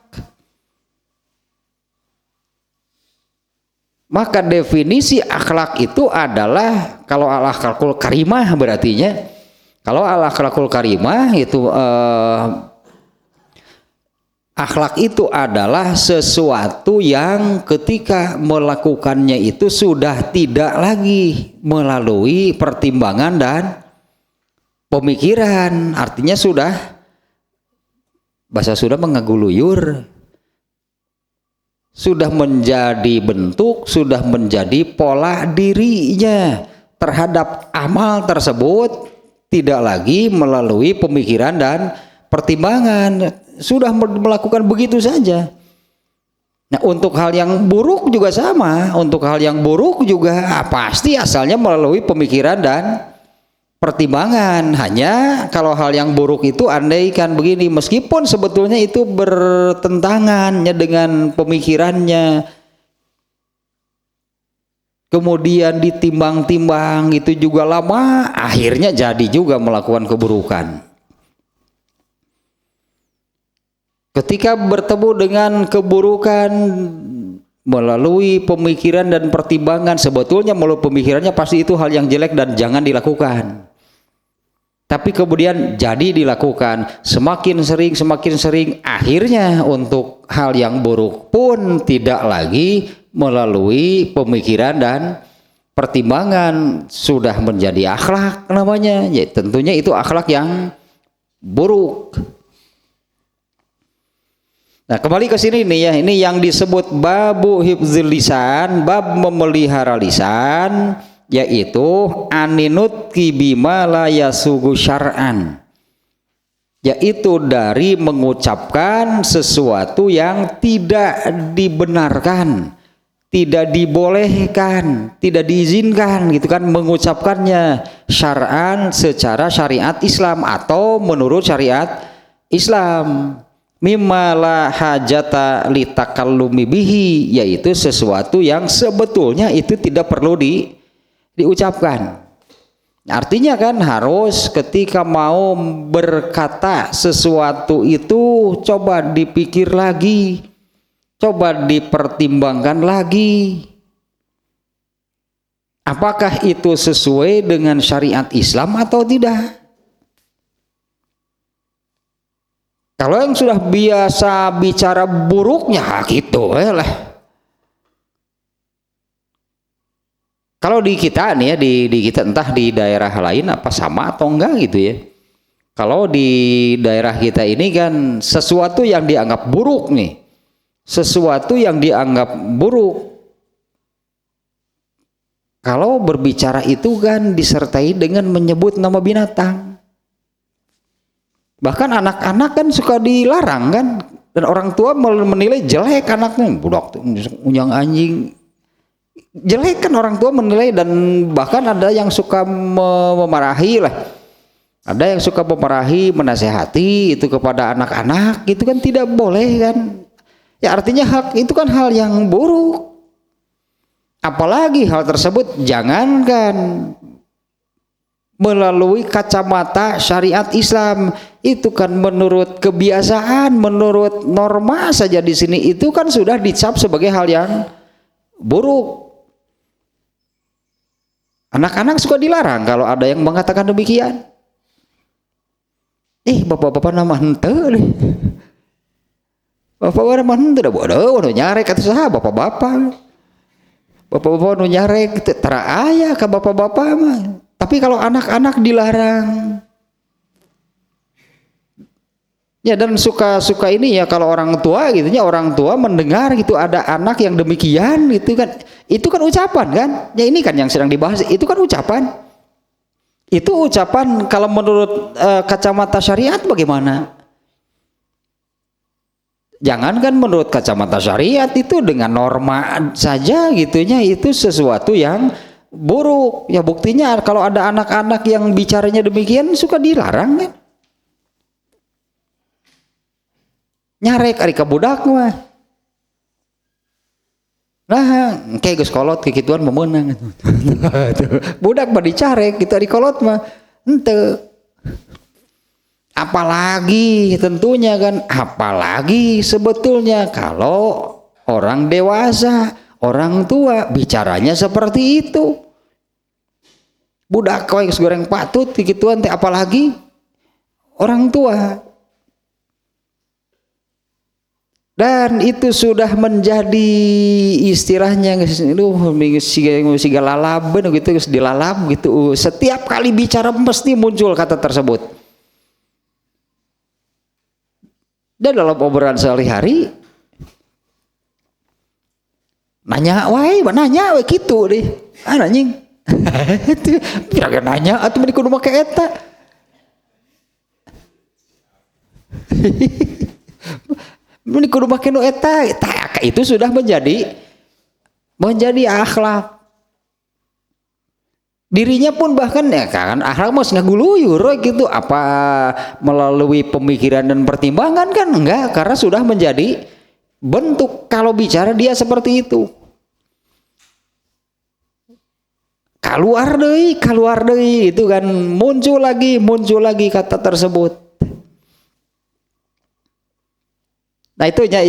Maka definisi akhlak itu adalah, kalau al akhlakul karimah berartinya, kalau al akhlakul karimah itu akhlak itu adalah sesuatu yang ketika melakukannya itu sudah tidak lagi melalui pertimbangan dan pemikiran, artinya sudah, bahasa sudah mengaguluyur, sudah menjadi bentuk, sudah menjadi pola dirinya terhadap amal tersebut, tidak lagi melalui pemikiran dan pertimbangan, sudah melakukan begitu saja. Nah untuk hal yang buruk juga sama, untuk hal yang buruk juga pasti asalnya melalui pemikiran dan pertimbangan. Hanya kalau hal yang buruk itu andaikan begini, meskipun sebetulnya itu bertentangannya dengan pemikirannya, kemudian ditimbang-timbang itu juga lama, akhirnya jadi juga melakukan keburukan. Ketika bertemu dengan keburukan melalui pemikiran dan pertimbangan, sebetulnya melalui pemikirannya pasti itu hal yang jelek dan jangan dilakukan. Tapi kemudian jadi dilakukan, semakin sering, akhirnya untuk hal yang buruk pun tidak lagi melalui pemikiran dan pertimbangan, sudah menjadi akhlak namanya. Ya, tentunya itu akhlak yang buruk. Nah kembali ke sini nih ya, ini yang disebut babu hifzil lisan, bab memelihara lisan, yaitu aninut kibima la yasugu syar'an, yaitu dari mengucapkan sesuatu yang tidak dibenarkan, tidak dibolehkan, tidak diizinkan gitu kan, mengucapkannya syar'an secara syariat Islam atau menurut syariat Islam. Mimma la hajata litakallumi bihi, yaitu sesuatu yang sebetulnya itu tidak perlu diucapkan. Artinya kan harus ketika mau berkata sesuatu itu coba dipikir lagi, coba dipertimbangkan lagi, apakah itu sesuai dengan syariat Islam atau tidak. Kalau yang sudah biasa bicara buruknya gitu lah. Kalau Kalau di kita nih ya, di kita entah di daerah lain apa sama atau enggak gitu ya. Kalau di daerah kita ini kan sesuatu yang dianggap buruk nih, sesuatu yang dianggap buruk, kalau berbicara itu kan disertai dengan menyebut nama binatang. Bahkan anak-anak kan suka dilarang kan, dan orang tua menilai jelek anaknya, budak unyang anjing, jelek kan orang tua menilai, dan bahkan ada yang suka memarahi lah, ada yang suka memarahi, menasehati itu kepada anak-anak, itu kan tidak boleh kan, ya artinya hak itu kan hal yang buruk. Apalagi hal tersebut jangankan melalui kacamata syariat Islam, itu kan menurut kebiasaan, menurut norma saja di sini itu kan sudah dicap sebagai hal yang buruk. Anak-anak suka dilarang kalau ada yang mengatakan demikian. Bapak-bapak nama hente deh. Bapak-bapak nama hente dah bodoh, nyarek kata saya bapak-bapak. Bapak-bapak nu nyarek tera aya ke bapak-bapak mah. Tapi kalau anak-anak dilarang. Ya, dan suka ini ya kalau orang tua gitu ya, orang tua mendengar gitu ada anak yang demikian gitu kan. Itu kan ucapan kan? Ya ini kan yang sedang dibahas, itu kan ucapan. Itu ucapan kalau menurut kacamata syariat bagaimana? Jangankan menurut kacamata syariat, itu dengan norma saja gitunya itu sesuatu yang buruk. Ya buktinya kalau ada anak-anak yang bicaranya demikian suka dilarang kan. Nyarek ari ka budak mah. Nah, kayak geus kolot kikituan meunang. Budak mah dicarek kita di kolot mah henteu. Apalagi tentunya kan, apalagi sebetulnya kalau orang dewasa, orang tua bicaranya seperti itu. Budak kowe goreng patut kikituan teh, apalagi orang tua. Dan itu sudah menjadi istilahnya siga lalab gitu, dilalab gitu. Setiap kali bicara mesti muncul kata tersebut. Dan dalam obrolan sehari-hari nanya wae gitu deh. Anjing. Kira-kira nanya atuh meni kudu make eta. Meni kudu make nu eta. Itu sudah menjadi akhlak. Dirinya pun bahkan ya kan akhlak mas ngaguluyur gitu, apa melalui pemikiran dan pertimbangan kan enggak, karena sudah menjadi bentuk kalau bicara dia seperti itu. Keluar deui itu kan muncul lagi kata tersebut. Nah itu ya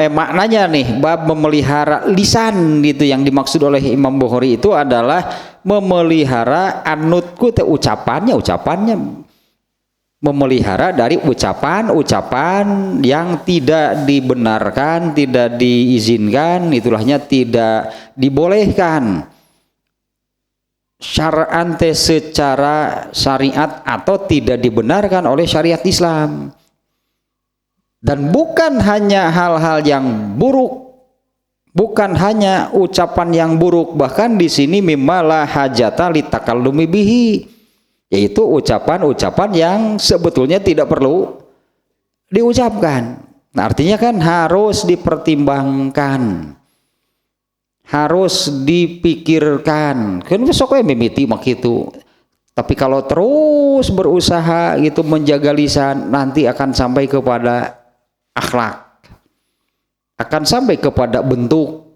maknanya nih bab memelihara lisan gitu, yang dimaksud oleh Imam Bukhari itu adalah memelihara anutku teh ucapannya memelihara dari ucapan yang tidak dibenarkan, tidak diizinkan, itulahnya tidak dibolehkan syar'an teh secara syariat atau tidak dibenarkan oleh syariat Islam. Dan bukan hanya hal-hal yang buruk, bukan hanya ucapan yang buruk, bahkan di sini mimala hajata litakallumi bihi, yaitu ucapan-ucapan yang sebetulnya tidak perlu diucapkan. Nah, artinya kan harus dipertimbangkan, harus dipikirkan. Kan besok mimiti mak itu. Tapi kalau terus berusaha gitu menjaga lisan, nanti akan sampai kepada akhlak, akan sampai kepada bentuk.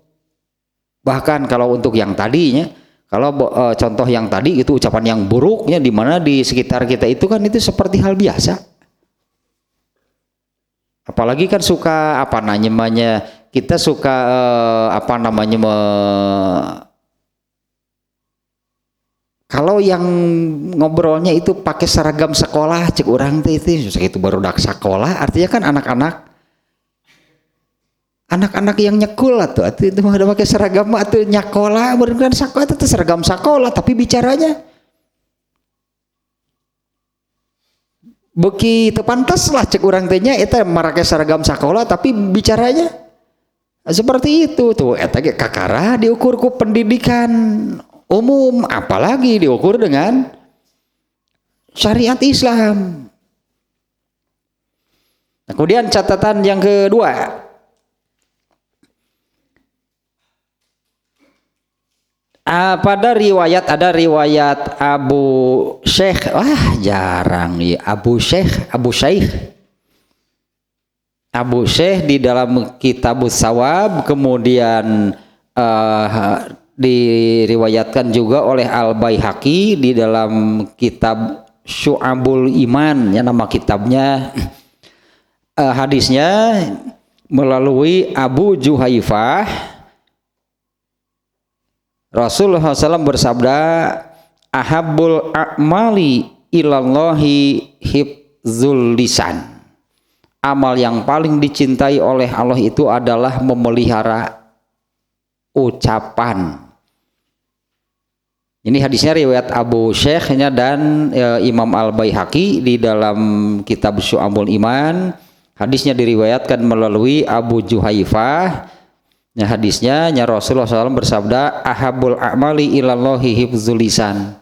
Bahkan kalau untuk yang tadinya, kalau contoh yang tadi itu ucapan yang buruknya di mana di sekitar kita itu kan itu seperti hal biasa. Apalagi kan suka kita suka kalau yang ngobrolnya itu pakai seragam sekolah, cek orang teh itu baru dak sekolah, artinya kan anak-anak anak-anak yang nyekul atau itu mah ada pakai seragam atau nyakola bener sekolah itu seragam sekolah tapi bicaranya beki teu pantas lah cek urang teh nya eta marake seragam sekolah tapi bicaranya seperti itu tuh eta ge kakara diukur ku pendidikan umum apalagi diukur dengan syariat Islam. Nah, kemudian catatan yang kedua, pada riwayat ada riwayat Abu Syekh, jarang ya Abu Syekh di dalam Kitabus Sawab, kemudian diriwayatkan juga oleh Al Baihaqi di dalam kitab Syu'abul Iman, ya nama kitabnya. Hadisnya melalui Abu Juhaifah, Rasulullah SAW bersabda, ahabbul a'mali ilallahi hifzul lisan. Amal yang paling dicintai oleh Allah itu adalah memelihara ucapan. Ini hadisnya riwayat Abu Syekhnya dan Imam Al Baihaqi di dalam kitab Syu'abul Iman. Hadisnya diriwayatkan melalui Abu Juhaifah. Nah, hadisnya Rasulullah SAW bersabda, ahabul a'mali ilallahi hifzul lisan.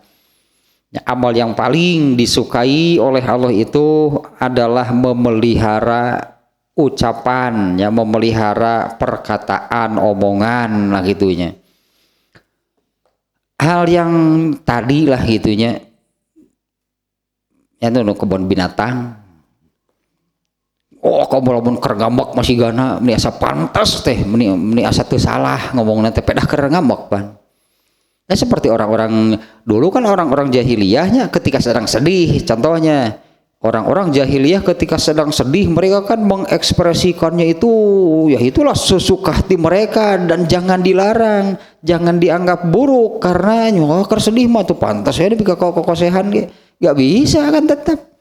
Amal yang paling disukai oleh Allah itu adalah memelihara ucapan, ya, memelihara perkataan, omongan lah gitunya. Hal yang tadi lah gitunya. Ya itu kebun binatang. Oh, kamu lamun keur ngambek masih gana meni asa pantas teh, meni asa teu salah ngomongna teh pedah keur ngambek pan. Ya seperti orang-orang dulu kan, orang-orang jahiliyahnya ketika sedang sedih, contohnya orang-orang jahiliyah ketika sedang sedih mereka kan mengekspresikannya itu, ya itulah sesuka hati mereka dan jangan dilarang, jangan dianggap buruk karena keur sedih mah tuh pantas ya bika kokosehan ge. Gak bisa kan tetap.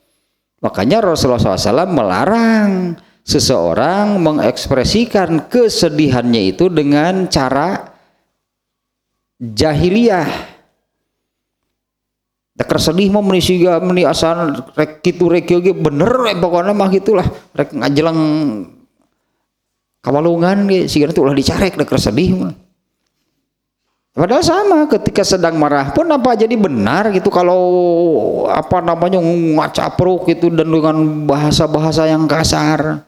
Makanya Rasulullah SAW melarang seseorang mengekspresikan kesedihannya itu dengan cara jahiliyah. Dak sedih mah meni asal rek kitu rek ge bener pokona mah gitulah rek ngajelang kawalungan ge sigana teh ulah dicarek dak sedih mah. Padahal sama ketika sedang marah pun apa jadi benar gitu kalau apa namanya ngacapruk gitu dan dengan bahasa-bahasa yang kasar.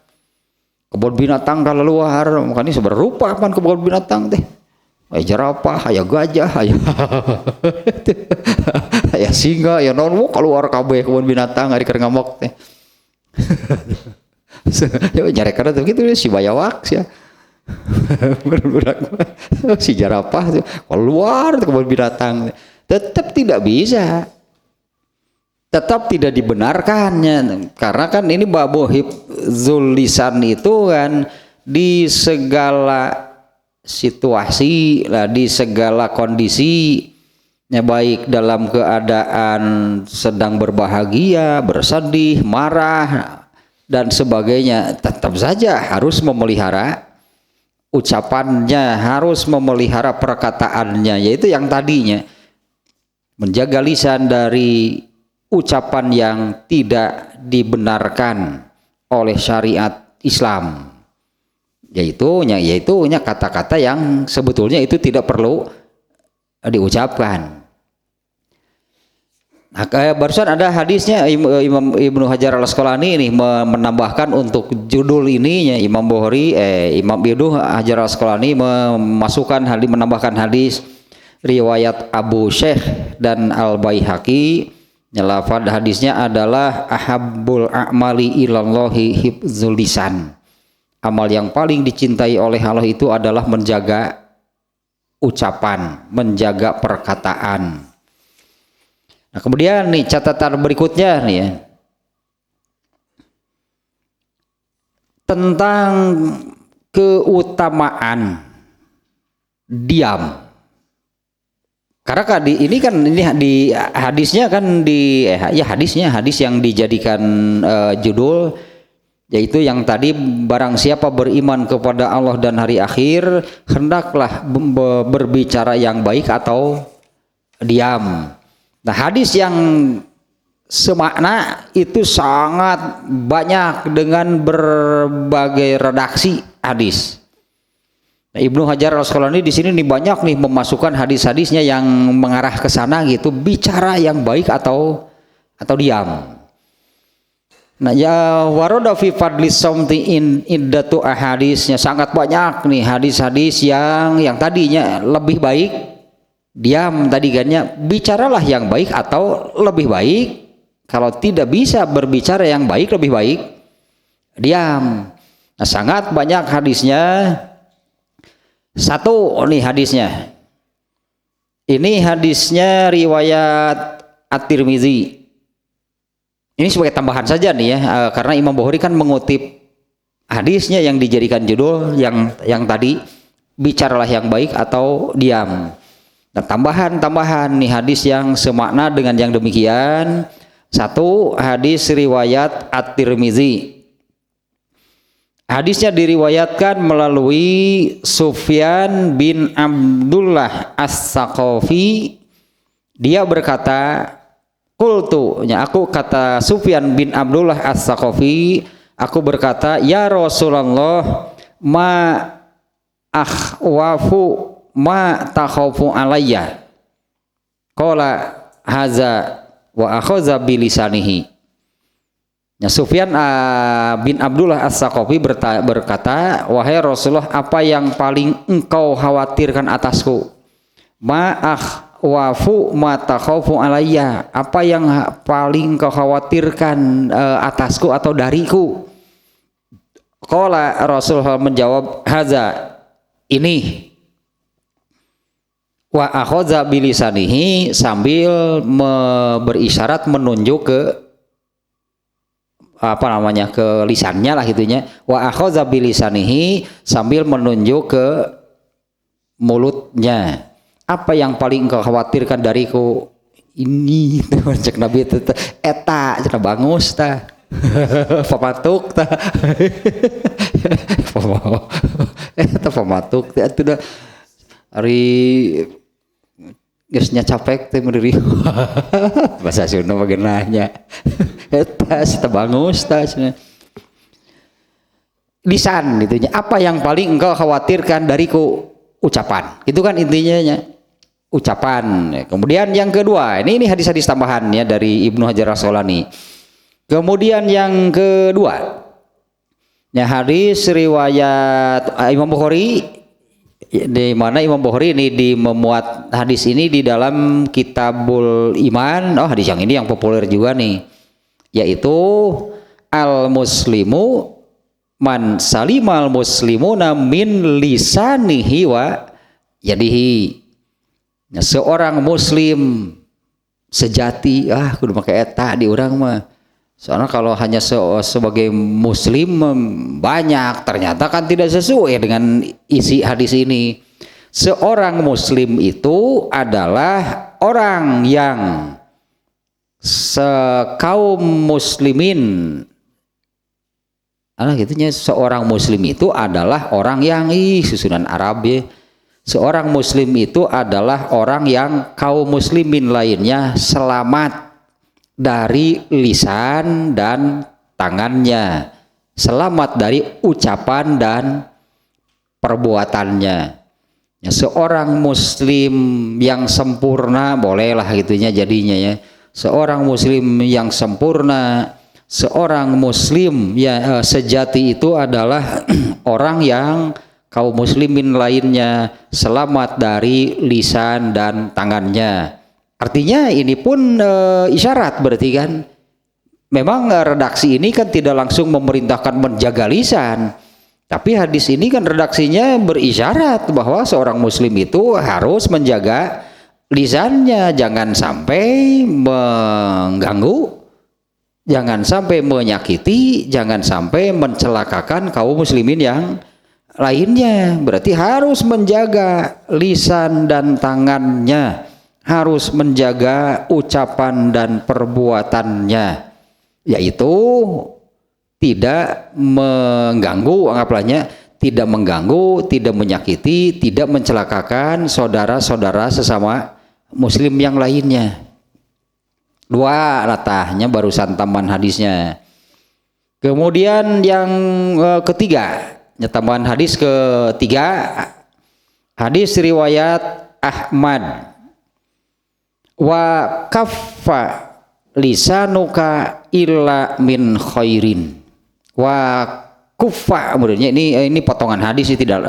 Kebun binatang kalau luar makanya seberupa kan kebun binatang teh. Aya jerapah, aya gajah, aya singa, aya naon keluar kabeh kebun binatang ari keur ngamok teh. Ya nyarekan teh kitu si bayawak sia. Si jerapah keluar kebun binatang tetap tidak bisa, tetap tidak dibenarkannya karena kan ini babu hifzul lisan itu kan di segala situasi lah, di segala kondisi ya, baik dalam keadaan sedang berbahagia, bersedih, marah dan sebagainya, tetap saja harus memelihara ucapannya, harus memelihara perkataannya, yaitu yang tadinya menjaga lisan dari ucapan yang tidak dibenarkan oleh syariat Islam, yaitu kata-kata yang sebetulnya itu tidak perlu diucapkan. Nah, barusan ada hadisnya Imam Ibnu Hajar Al-Asqalani ini menambahkan untuk judul ininya Imam Ibnu Hajar Al-Asqalani menambahkan hadis riwayat Abu Syekh dan Al Baihaqi. Lafaz hadisnya adalah ahabbul a'mali ilallahi hifzul lisan. Amal yang paling dicintai oleh Allah itu adalah menjaga ucapan, menjaga perkataan. Nah, kemudian nih catatan berikutnya nih ya, tentang keutamaan diam. Karena ini di hadisnya kan hadis yang dijadikan judul yaitu yang tadi, barang siapa beriman kepada Allah dan hari akhir hendaklah berbicara yang baik atau diam. Nah, hadis yang semakna itu sangat banyak dengan berbagai redaksi hadis. Nah, Ibnu Hajar Al-Asqalani di sini nih banyak nih memasukkan hadis-hadisnya yang mengarah ke sana gitu, bicara yang baik atau diam. Nah, ya waroda fi fadli somti iddatu ahadisnya sangat banyak nih hadis-hadis yang tadinya lebih baik diam, tadi kan ya, bicaralah yang baik atau lebih baik. Kalau tidak bisa berbicara yang baik, lebih baik diam. Nah, sangat banyak hadisnya. Satu nih hadisnya. Ini hadisnya riwayat At-Tirmizi. Ini sebagai tambahan saja nih ya, karena Imam Bukhari kan mengutip hadisnya yang dijadikan judul yang tadi, bicaralah yang baik atau diam. Nah, tambahan nih hadis yang semakna dengan yang demikian. Satu, hadis riwayat At-Tirmizi. Hadisnya diriwayatkan melalui Sufyan bin Abdullah As-Saqafi. Dia berkata, qultu, aku kata Sufyan bin Abdullah As-Saqafi, aku berkata, ya Rasulullah, ma akhwafu ma takhafu alayya. Qala haza wa akhadha bilisanihi. Ya, Sufyan bin Abdullah As-Saqafi berkata, wahai Rasulullah, apa yang paling engkau khawatirkan atasku? Ma'akhwafu ma takhafu alayya, apa yang paling engkau khawatirkan atasku atau dariku? Qala, Rasulullah menjawab, haza, ini. Wa akhadha bilisanihi, sambil berisyarat menunjuk ke ke lisannya lah gitunya. Wa akhadha bilisanihi, sambil menunjuk ke mulutnya. Apa yang paling engkau khawatirkan dariku? Ini cek Nabi itu eta cenah bangus tah. Pamatuk tah. Eta pamatuk teh atuh ari geusnya capek teh meureuri. Bahasa Sunda bageunanya. Eta bagus tas lisan gitu. Apa yang paling engkau khawatirkan dariku? Ucapan. Itu kan intinya ucapan. Kemudian yang kedua, ini hadis-hadis tambahan ya dari Ibnu Hajar Al-Asqalani. Kemudian yang kedua, ya hadis riwayat Imam Bukhari, di mana Imam Bukhari ini memuat hadis ini di dalam Kitabul Iman. Oh, hadis yang ini yang populer juga nih, yaitu al-muslimu man salimal muslimuna min lisanihi wa yadihi. Nah, seorang muslim sejati, kudu make eta di urang mah. Soalnya kalau hanya sebagai muslim banyak, ternyata kan tidak sesuai dengan isi hadis ini. Seorang muslim itu adalah orang yang sekaum muslimin, gitunya, seorang muslim itu adalah orang yang susunan Arab ya. Seorang muslim itu adalah orang yang kaum muslimin lainnya selamat dari lisan dan tangannya, selamat dari ucapan dan perbuatannya. Ya, seorang muslim yang sempurna, bolehlah gitunya jadinya ya. Seorang muslim yang sempurna, seorang muslim ya sejati itu adalah orang yang kaum muslimin lainnya selamat dari lisan dan tangannya. Artinya ini pun isyarat berarti kan. Memang redaksi ini kan tidak langsung memerintahkan menjaga lisan, tapi hadis ini kan redaksinya berisyarat bahwa seorang muslim itu harus menjaga lisannya, jangan sampai mengganggu, jangan sampai menyakiti, jangan sampai mencelakakan kaum muslimin yang lainnya. Berarti harus menjaga lisan dan tangannya, harus menjaga ucapan dan perbuatannya, yaitu tidak mengganggu, anggaplah tidak mengganggu, tidak menyakiti, tidak mencelakakan saudara-saudara sesama muslim yang lainnya. Dua latahnya barusan tambahan hadisnya. Kemudian yang ketiga, tambahan hadis ketiga, hadis riwayat Ahmad. Wa kaffa lisanuka illa min khairin. Wa kuffa, kemudian ini potongan hadis, ini tidak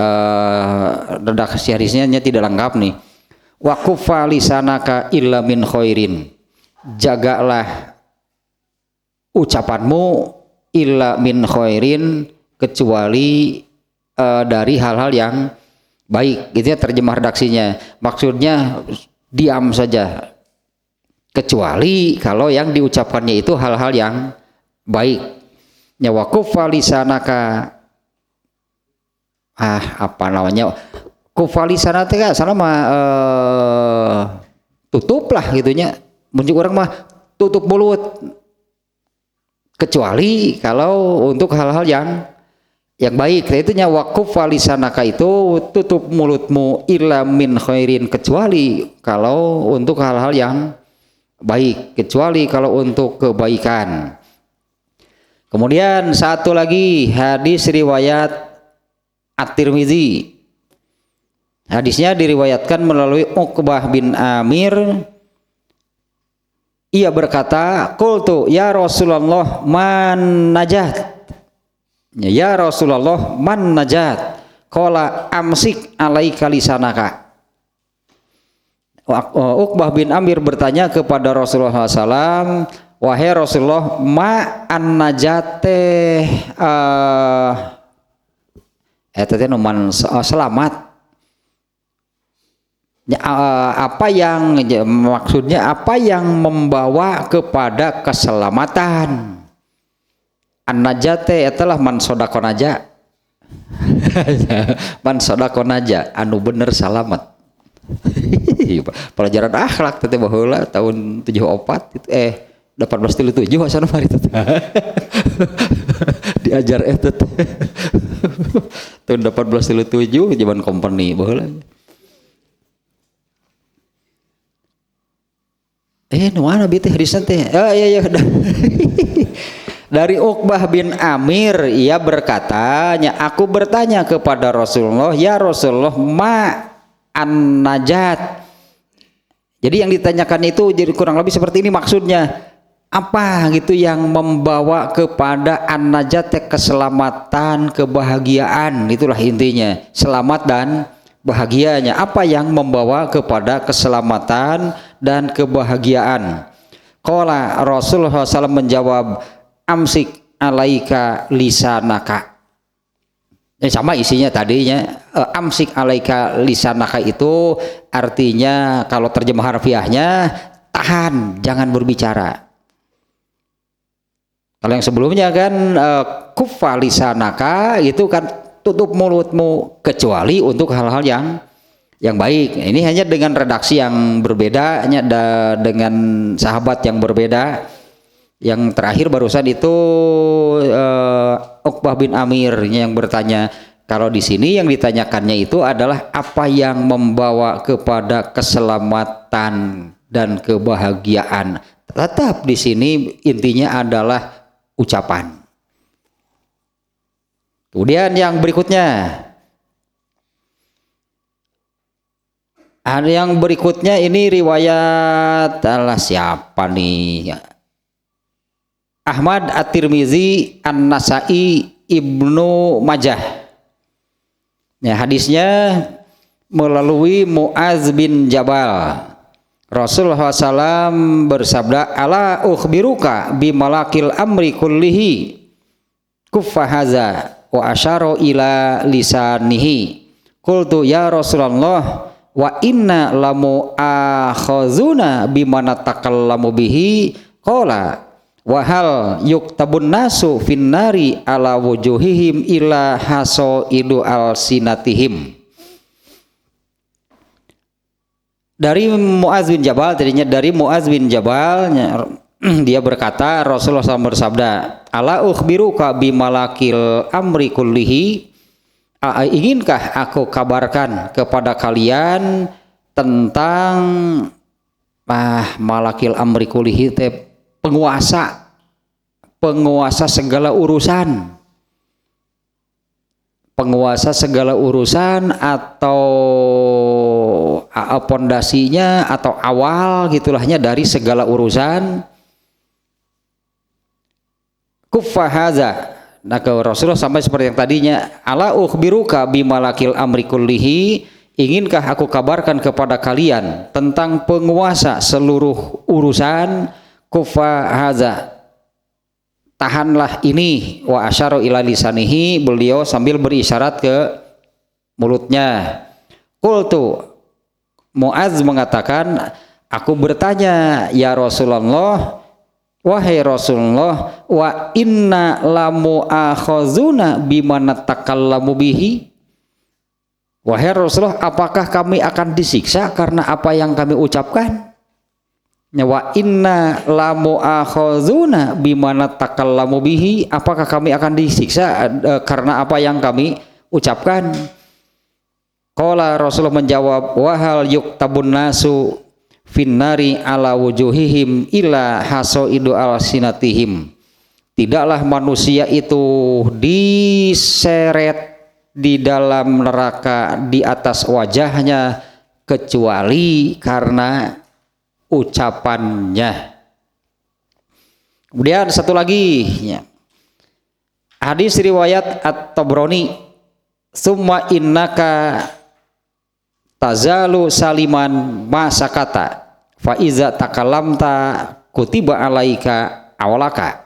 redaksi hadisnya tidak lengkap nih. Wa kuffa lisanaka illa min khairin. Jagalah ucapanmu illa min khairin, kecuali dari hal-hal yang baik. Itu ya terjemah redaksinya. Maksudnya diam saja, kecuali kalau yang diucapkannya itu hal-hal yang baik. Wa kuffa lisanaka, apa namanya, kuffa lisanaka sana mah tutup lah gitunya. Muncul orang mah tutup mulut, kecuali kalau untuk hal-hal yang baik. Nah, itunya waquf lisanaka, itu tutup mulutmu illa min khairin, kecuali kalau untuk hal-hal yang baik, kecuali kalau untuk kebaikan. Kemudian satu lagi hadis riwayat At-Tirmidzi. Hadisnya diriwayatkan melalui Uqbah bin Amir. Ia berkata, qultu ya Rasulullah man najat. Ya Rasulullah man najat. Qala amsik alaika lisanaka. Uqbah bin Amir bertanya kepada Rasulullah SAW, wahai Rasulullah, ma an najate numan selamat. Apa yang maksudnya, apa yang membawa kepada keselamatan? An-najate adalah man sodakon aja. Man sodakon aja, anu bener salamet. Pelajaran akhlak teh baheula tahun 74 itu 1837 asana mari teh. Diajar eta teh. Tahun 1837 zaman company baheula. Nuana bitih hadisna teh. Iya. Dari Uqbah bin Amir, ia berkata, aku bertanya kepada Rasulullah, ya Rasulullah, ma an-najat. Jadi yang ditanyakan itu jadi kurang lebih seperti ini maksudnya. Apa gitu yang membawa kepada an-najat, keselamatan, kebahagiaan, itulah intinya. Selamat dan bahagianya. Apa yang membawa kepada keselamatan dan kebahagiaan? Qala Rasulullah SAW menjawab, amsik alaika lisanaka. Sama isinya tadinya. Amsik alaika lisanaka itu artinya kalau terjemah harfiahnya tahan, jangan berbicara. Kalau yang sebelumnya kan kuffa lisanaka itu kan tutup mulutmu, kecuali untuk hal-hal yang baik. Ini hanya dengan redaksi yang berbeda, hanya dengan sahabat yang berbeda. Yang terakhir barusan itu Uqbah bin Amir yang bertanya. Kalau di sini yang ditanyakannya itu adalah apa yang membawa kepada keselamatan dan kebahagiaan. Tetap di sini intinya adalah ucapan. Kemudian yang berikutnya, ada yang berikutnya ini riwayat siapa nih? Ahmad, At-Tirmizi, An-Nasai, Ibnu Majah. Ya, hadisnya melalui Muaz bin Jabal. Rasulullah SAW bersabda, ala ukhbiruka bimalakil amri kullihi kuffa haza wa asyara ila lisanihi. Qultu ya Rasulullah wa inna lamu akhazuna bimana takallamu bihi. Qala wa hal yuktabun nasu finnari ala wujuhihim ila hasaidu alsinatihim. Dari Muaz bin Jabal, tadinya dari Muaz bin Jabal dia berkata, Rasulullah SAW bersabda, ala ukhbiruka bimalakil amri kullihi, inginkah aku kabarkan kepada kalian tentang malakil amri kullihi, penguasa segala urusan, atau pondasinya atau awal gitulahnya dari segala urusan. Kuffahaza. Nah, ke Rasulullah sampai seperti yang tadinya, ala ukhbiruka bimalakil amri kullihi, inginkah aku kabarkan kepada kalian tentang penguasa seluruh urusan. Kuffahaza, tahanlah ini, wa asyara ila lisanihi, beliau sambil berisyarat ke mulutnya. Qultu, Muaz mengatakan, aku bertanya, ya Rasulullah, wahai Rasulullah, wa inna lamu akhazuna bimana takallamu bihi, wahai Rasulullah, apakah kami akan disiksa karena apa yang kami ucapkan? Wa inna lamu akhazuna bimana takallamu bihi, apakah kami akan disiksa karena apa yang kami ucapkan? Qala, Rasulullah menjawab, wahal yuktabun nasu finnari ala wujuhihim ila hasoidu alsinatihim, tidaklah manusia itu diseret di dalam neraka di atas wajahnya kecuali karena ucapannya. Kemudian satu lagi hadis riwayat At-Tabrani, summa innaka tazalu saliman masakata fa iza takalamta kutiba alaika awalaka.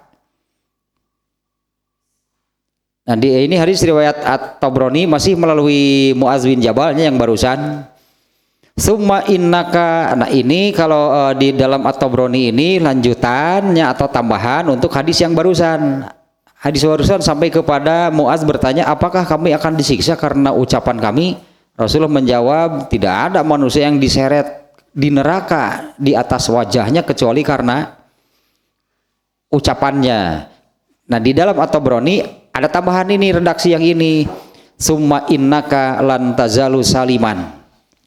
Nah, ini hadis riwayat At-Tabrani masih melalui Muaz bin Jabalnya yang barusan. Summa innaka, nah ini kalau di dalam At-Tabrani ini lanjutannya atau tambahan untuk hadis yang barusan. Hadis barusan sampai kepada Muaz bertanya, apakah kami akan disiksa karena ucapan kami? Rasulullah menjawab, tidak ada manusia yang diseret di neraka di atas wajahnya kecuali karena ucapannya. Nah, di dalam At-Tabrani ada tambahan ini, redaksi yang ini, summa innaka lan tazalu saliman,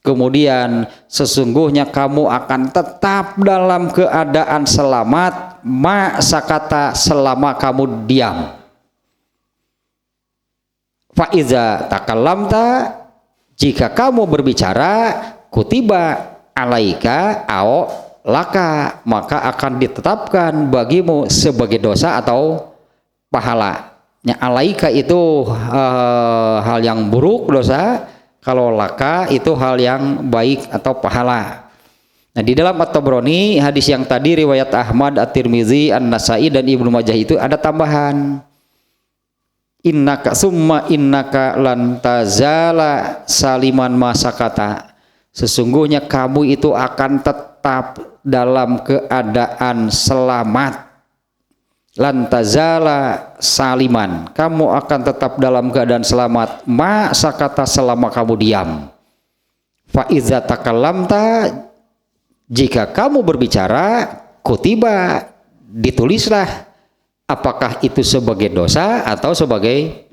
kemudian sesungguhnya kamu akan tetap dalam keadaan selamat sakata, selama kamu diam. Fa iza takallamta, jika kamu berbicara, kutiba alaika au laka, maka akan ditetapkan bagimu sebagai dosa atau pahala. Alaika itu hal yang buruk, dosa. Kalau laka itu hal yang baik atau pahala. Nah, di dalam At-Tabrani hadis yang tadi riwayat Ahmad, At-Tirmizi, An-Nasai dan Ibnu Majah itu ada tambahan, innaka summa innaka lan tazala saliman masakata, sesungguhnya kamu itu akan tetap dalam keadaan selamat. Lan tazala saliman, kamu akan tetap dalam keadaan selamat masakata, selama kamu diam. Fa iza takallamta, jika kamu berbicara, kutiba, ditulislah, apakah itu sebagai dosa atau sebagai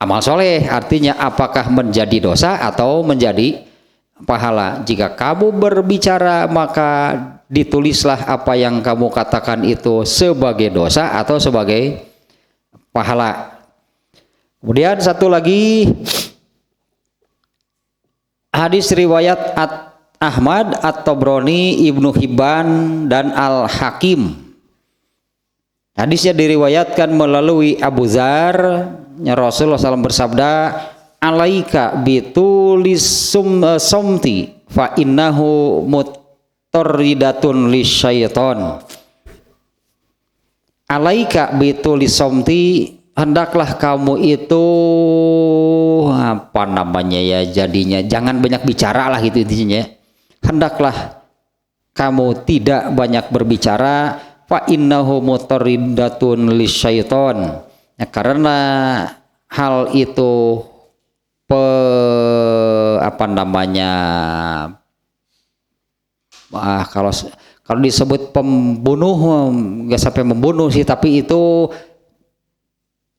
amal soleh, artinya apakah menjadi dosa atau menjadi pahala. Jika kamu berbicara, maka ditulislah apa yang kamu katakan itu sebagai dosa atau sebagai pahala. Kemudian satu lagi hadis riwayat Ahmad, At-Tabrani, Ibnu Hibban dan Al-Hakim. Hadisnya diriwayatkan melalui Abu Dzar, Rasulullah SAW bersabda, alaika bitulis somti fa innahu mutarridatun lisyaiton. Alaika bitulis somti, hendaklah kamu itu apa namanya ya, jadinya jangan banyak bicara lah gitu intinya. Hendaklah kamu tidak banyak berbicara, fa innahu mutarridatun lisyaiton. Ya, karena hal itu Kalau disebut pembunuh nggak sampai membunuh sih, tapi itu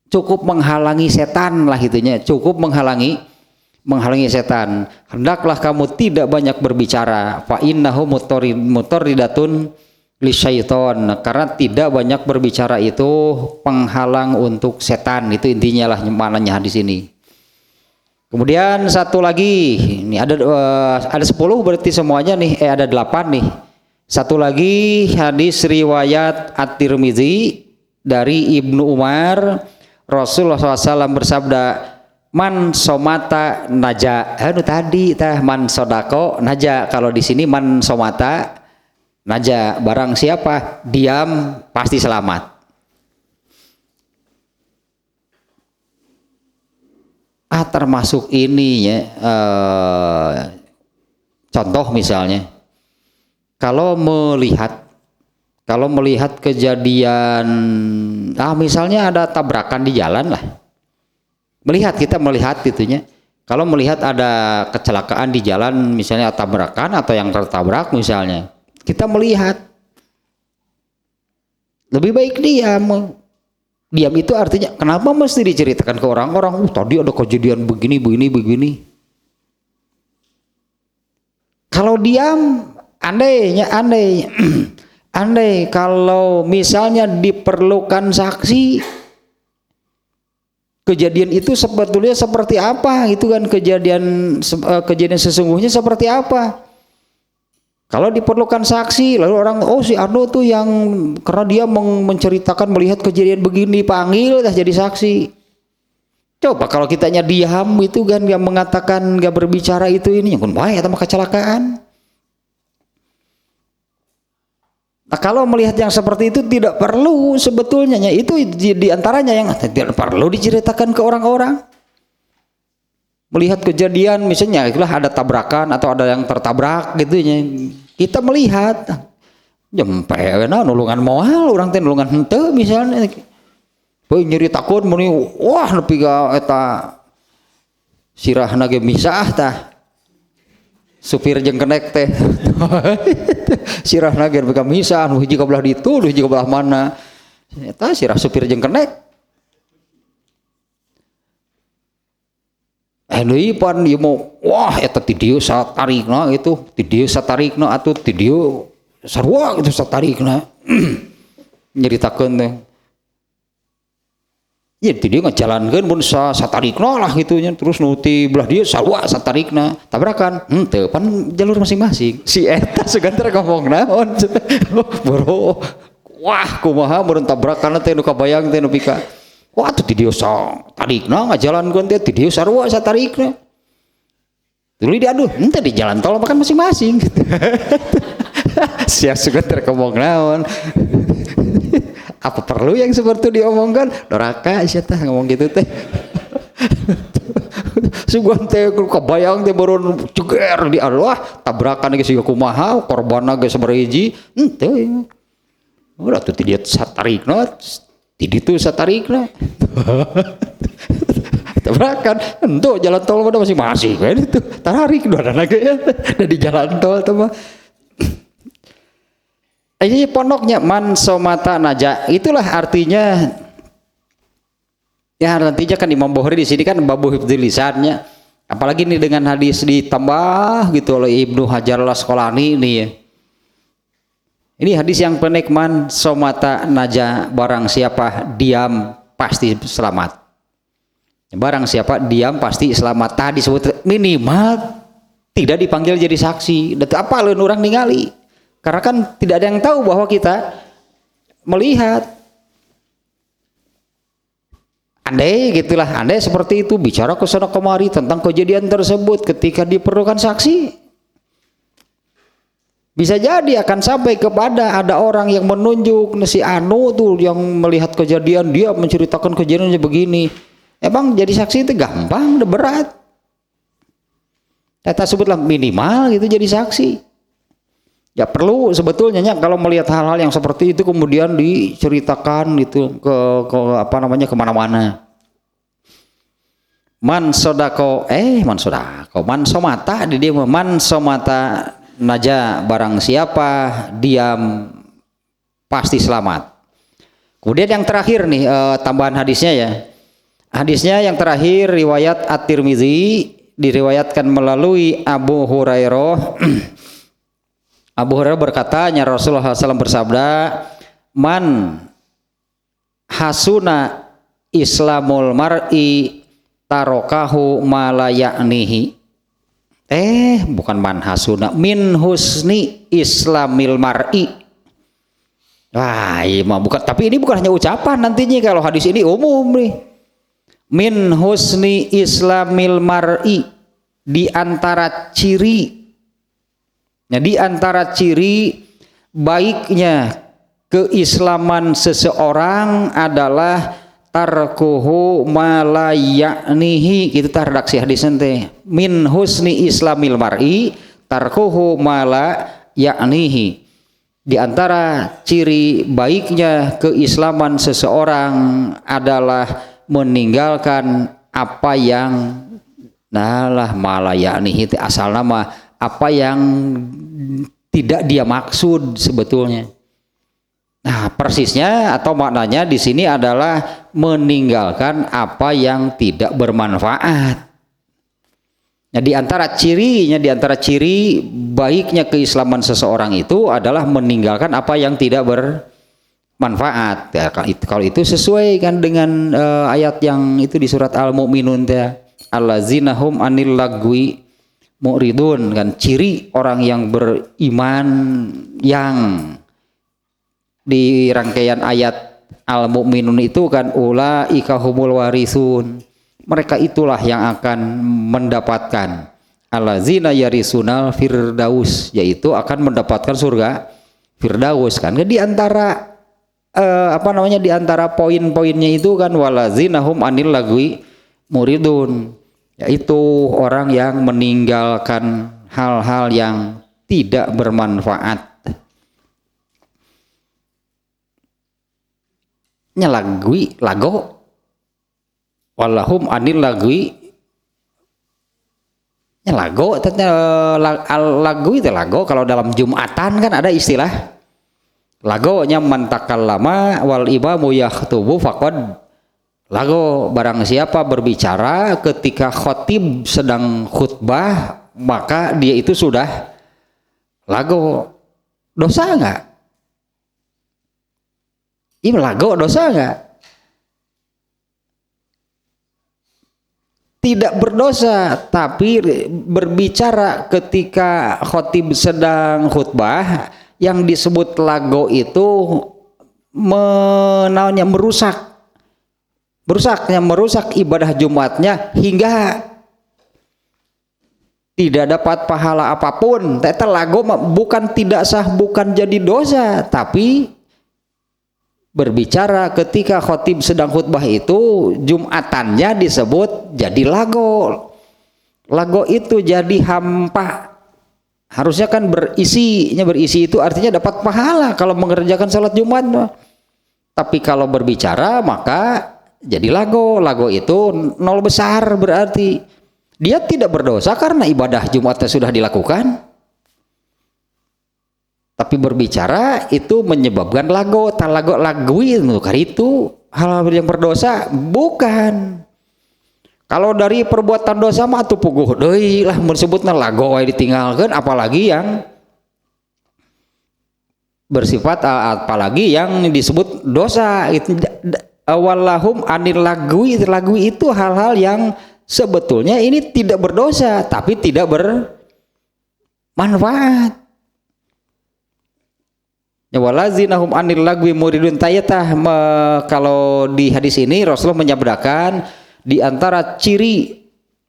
cukup menghalangi setan lah gitunya, cukup menghalangi setan. Hendaklah kamu tidak banyak berbicara, fa innahu mutorridatun lisyaiton, karena tidak banyak berbicara itu penghalang untuk setan. Itu intinya lah maknanya hadis ini. Kemudian satu lagi, ini ada 10 berarti semuanya nih, ada 8 nih. Satu lagi hadis riwayat At-Tirmidzi dari Ibnu Umar, Rasulullah SAW bersabda, man somata naja. Tadi tah man sodako naja. Kalau di sini man somata naja, barang siapa diam pasti selamat. Termasuk ini ya, contoh misalnya, kalau melihat kejadian, misalnya ada tabrakan di jalan lah, kita melihat gitunya. Kalau melihat ada kecelakaan di jalan, misalnya tabrakan atau yang tertabrak misalnya, kita melihat, lebih baik diam. Diam itu artinya kenapa mesti diceritakan ke orang-orang? Tadi ada kejadian begini. Kalau diam, andai kalau misalnya diperlukan saksi, kejadian itu sebetulnya seperti apa? Itu kan kejadian sesungguhnya seperti apa? Kalau diperlukan saksi, lalu orang, si Arno tuh yang karena dia menceritakan melihat kejadian begini, panggil dah jadi saksi. Coba kalau kitanya diam itu kan, yang mengatakan, nggak berbicara itu, ini yang pun baik atau kecelakaan. Nah, kalau melihat yang seperti itu tidak perlu sebetulnya, itu diantaranya yang tidak perlu diceritakan ke orang-orang. Melihat kejadian misalnya itulah ada tabrakan atau ada yang tertabrak gitunya, kita melihat jempe nulungan moal orang teh nulungan henteu misalnya nyeritakeun muni wah nepi ka eta sirahna ge misah tah supir jeung kenek teh sirahna ge nepi ka misah nu hiji ka belah ditu nu hiji ka belah mana eta sirah supir jeung kenek. Pan ieu mau wah eta ti dieu satarikna itu ti dieu satarikna atuh ti dieu sarua itu satarikna nyeritakeun teh ya ti dieu ngajalankeun mun satarikna lah gitu nya, terus nu ti belah dieu sarua satarikna tabrakan henteu pan jalur masing-masing si eta sugan teh ngomong naon boro wah kumaha mun tabrakan teh nu kabayang teh nu pika wah tuh di dia satarikna ngajalankeun teh di dia sarua satarikna. Tuluy diaduh, henteu di jalan tol makan masing-masing. Sia sugan terkomong naon. Apa perlu yang seperti diomongkan? Doraka sia teh ngomong gitu teh. Sugan teh kebayang teh baru ceger di Allah tabrakan geus siga kumaha korbanna geus sabaraha hiji. Henteu. Udah tuh di dia satarikna Tidak itu satarikna tabrakan untuk jalan tol pada masing-masing kan itu tarik dua anak ya di jalan tol teman. Ini pondoknya man somata naja, itulah artinya ya. Nantinya kan Imam Bukhari di sini kan babu hifdzil lisannya, apalagi ini dengan hadis ditambah gitu oleh Ibnu Hajar al-Asqalani ini ya. Ini hadis yang pendek, man somata naja, barang siapa diam pasti selamat. Barang siapa diam pasti selamat. Tadi disebut minimal tidak dipanggil jadi saksi. Dan apa lain orang ningali? Karena kan tidak ada yang tahu bahwa kita melihat. Andai gitulah, andai seperti itu bicara ke sana kemari tentang kejadian tersebut ketika diperlukan saksi. Bisa jadi akan sampai kepada ada orang yang menunjuk si Anu tuh yang melihat kejadian, dia menceritakan kejadiannya begini. Emang jadi saksi itu gampang, udah berat. Kita sebutlah minimal gitu jadi saksi. Ya perlu sebetulnya kalau melihat hal-hal yang seperti itu kemudian diceritakan itu ke kemana-mana. Man somata di dia man somata naja barang siapa diam pasti selamat. Kemudian yang terakhir nih tambahan hadisnya ya. Hadisnya yang terakhir riwayat At-Tirmizi, diriwayatkan melalui Abu Hurairah. Abu Hurairah berkata, Rasulullah SAW bersabda, man hasuna islamul mar'i tarokahu malayaknihi. Bukan man hasuna, min husni islamil mar'i. Wah, iya mah bukan, tapi ini bukan hanya ucapan nantinya, kalau hadis ini umum nih. Min husni islamil mar'i, di antara ciri, nah di antara ciri baiknya keislaman seseorang adalah tarkuhu malayaknihi. Itu redaksi hadis nanti. Min husni islamil mar'i tarkuhu malayaknihi. Di antara ciri baiknya keislaman seseorang adalah meninggalkan apa yang malayaknihi, asal nama apa yang tidak dia maksud sebetulnya. Nah, persisnya atau maknanya di sini adalah meninggalkan apa yang tidak bermanfaat. Nah, di antara ciri baiknya keislaman seseorang itu adalah meninggalkan apa yang tidak bermanfaat. Ya, kalau itu sesuai kan dengan ayat yang itu di surat Al-Mu'minun ya. Allazina hum anil lagwi mu'ridun, kan ciri orang yang beriman yang di rangkaian ayat Al-Mu'minun itu kan ulaika humul warisun. Mereka itulah yang akan mendapatkan allazina yarisunal firdaus, yaitu akan mendapatkan surga firdaus kan. Di antara di antara poin-poinnya itu kan walazina hum anil lagwi muridun, yaitu orang yang meninggalkan hal-hal yang tidak bermanfaat. Nyalagwi lago walahum anil lagwi lago lagu itu lago. Kalau dalam Jumatan kan ada istilah lagonya mantakallama wal imamu yakhutubu faqad lago. Barang siapa berbicara ketika khotib sedang khutbah, maka dia itu sudah lago. Dosa enggak? Ini lago dosa enggak? Tidak berdosa, tapi berbicara ketika khotib sedang khutbah yang disebut lago itu merusak ibadah Jumatnya hingga tidak dapat pahala apapun. Teta lago bukan tidak sah, bukan jadi dosa, tapi berbicara ketika khotib sedang khutbah itu Jumatannya disebut jadi lago. Lago itu jadi hampa. Harusnya kan berisi itu artinya dapat pahala kalau mengerjakan sholat Jumat. Tapi kalau berbicara maka jadi lago. Lago itu nol besar, berarti dia tidak berdosa karena ibadah Jumatnya sudah dilakukan. Tapi berbicara itu menyebabkan lago, lagui itu hal yang berdosa bukan. Kalau dari perbuatan dosa mah atuh puguh deui lah disebutna lago wae ditinggalkeun, apalagi yang bersifat apalagi yang disebut dosa. Itu awalahum anil lagwi itu hal-hal yang sebetulnya ini tidak berdosa tapi tidak bermanfaat. Walazinahum anil lagwi muridun tayatah. Kalau di hadis ini Rasulullah menyabdakan di antara ciri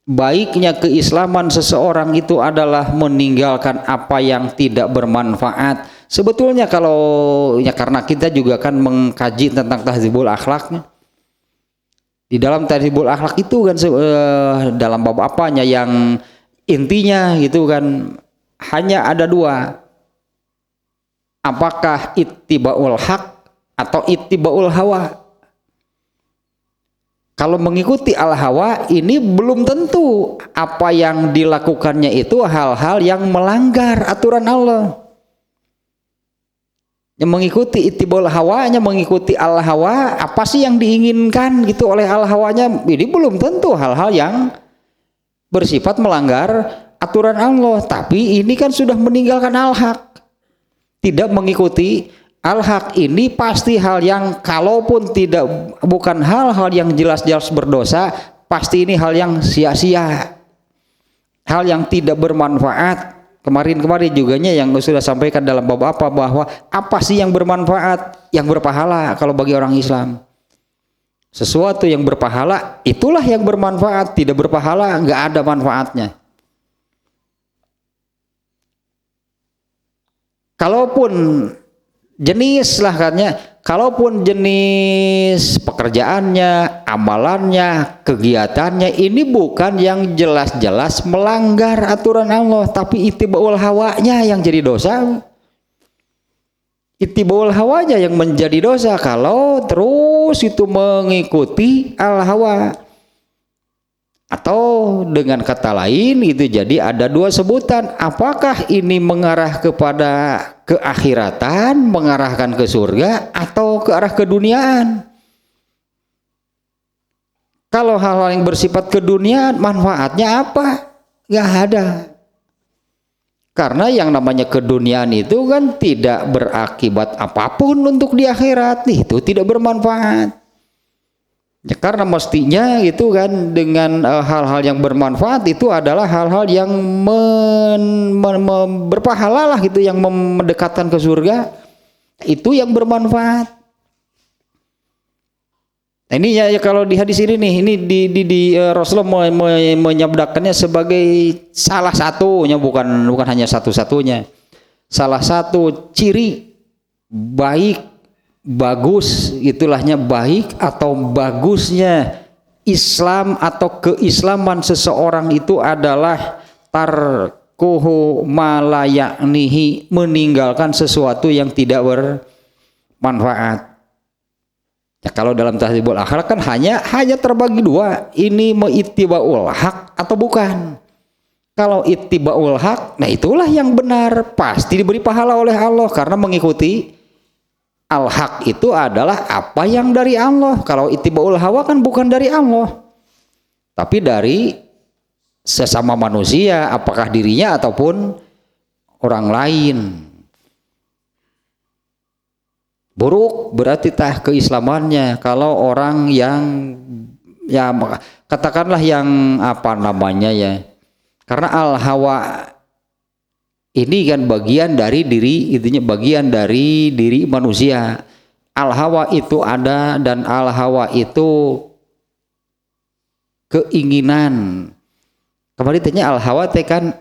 baiknya keislaman seseorang itu adalah meninggalkan apa yang tidak bermanfaat. Sebetulnya kalau ya karena kita juga kan mengkaji tentang tahdzibul akhlaknya. Di dalam tahdzibul akhlak itu kan dalam bab apanya yang intinya gitu kan hanya ada dua. Apakah ittibaul haq atau ittibaul hawa? Kalau mengikuti al-hawa ini belum tentu apa yang dilakukannya itu hal-hal yang melanggar aturan Allah. Yang mengikuti ittiba'ul hawanya, mengikuti al-hawa, apa sih yang diinginkan gitu oleh al-hawanya, ini belum tentu hal-hal yang bersifat melanggar aturan Allah. Tapi ini kan sudah meninggalkan al-haq, tidak mengikuti al-haq, ini pasti hal yang kalaupun bukan hal-hal yang jelas-jelas berdosa, pasti ini hal yang sia-sia, hal yang tidak bermanfaat. Kemarin juga yang sudah sampaikan dalam bab apa, bahwa apa sih yang bermanfaat, yang berpahala kalau bagi orang Islam? Sesuatu yang berpahala itulah yang bermanfaat, tidak berpahala nggak ada manfaatnya. Kalaupun jenis lah katanya, kalaupun jenis pekerjaannya, amalannya, kegiatannya ini bukan yang jelas-jelas melanggar aturan Allah, tapi ittiba'ul hawanya yang jadi dosa. Ittiba'ul hawanya yang menjadi dosa kalau terus itu mengikuti al-hawa. Atau dengan kata lain itu jadi ada dua sebutan, apakah ini mengarah kepada keakhiratan, mengarahkan ke surga, atau ke arah keduniaan. Kalau hal-hal yang bersifat keduniaan, manfaatnya apa? Nggak ada. Karena yang namanya keduniaan itu kan tidak berakibat apapun untuk di akhirat, itu tidak bermanfaat. Ya, karena mestinya itu kan dengan hal-hal yang bermanfaat itu adalah hal-hal yang berpahala lah gitu, yang mendekatkan ke surga, itu yang bermanfaat. Nah, ini ya kalau di hadis ini nih, ini di Rasulullah menyabdakannya sebagai salah satunya, bukan hanya satu-satunya, salah satu ciri baik, bagus, itulahnya baik atau bagusnya Islam atau keislaman seseorang itu adalah tarkuhu ma la ya'nihi, meninggalkan sesuatu yang tidak bermanfaat. Ya, kalau dalam tahdzibul akhlak kan hanya terbagi dua, ini ittiba'ul haq atau bukan. Kalau ittiba'ul haq, nah itulah yang benar, pasti diberi pahala oleh Allah karena mengikuti al-haq itu adalah apa yang dari Allah. Kalau ittiba'ul hawa kan bukan dari Allah, tapi dari sesama manusia, apakah dirinya ataupun orang lain. Buruk berarti tah keislamannya. Kalau orang yang ya katakanlah yang apa namanya ya, karena al-hawa ini kan bagian dari diri, intinya bagian dari diri manusia. Al-hawa itu ada, dan al-hawa itu keinginan. Kemarin tanya al-hawa teh kan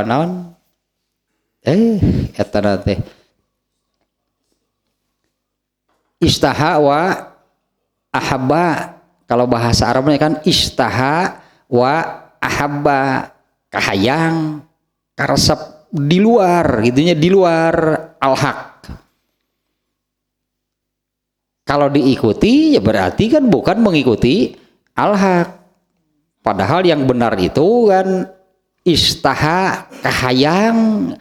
naon? Eta teh istaha wa ahabba. Kalau bahasa Arabnya kan istaha wa ahabba, kahayang, karesep di luar, gitunya di luar al-haq. Kalau diikuti ya berarti kan bukan mengikuti al-haq. Padahal yang benar itu kan istaha, kahayang,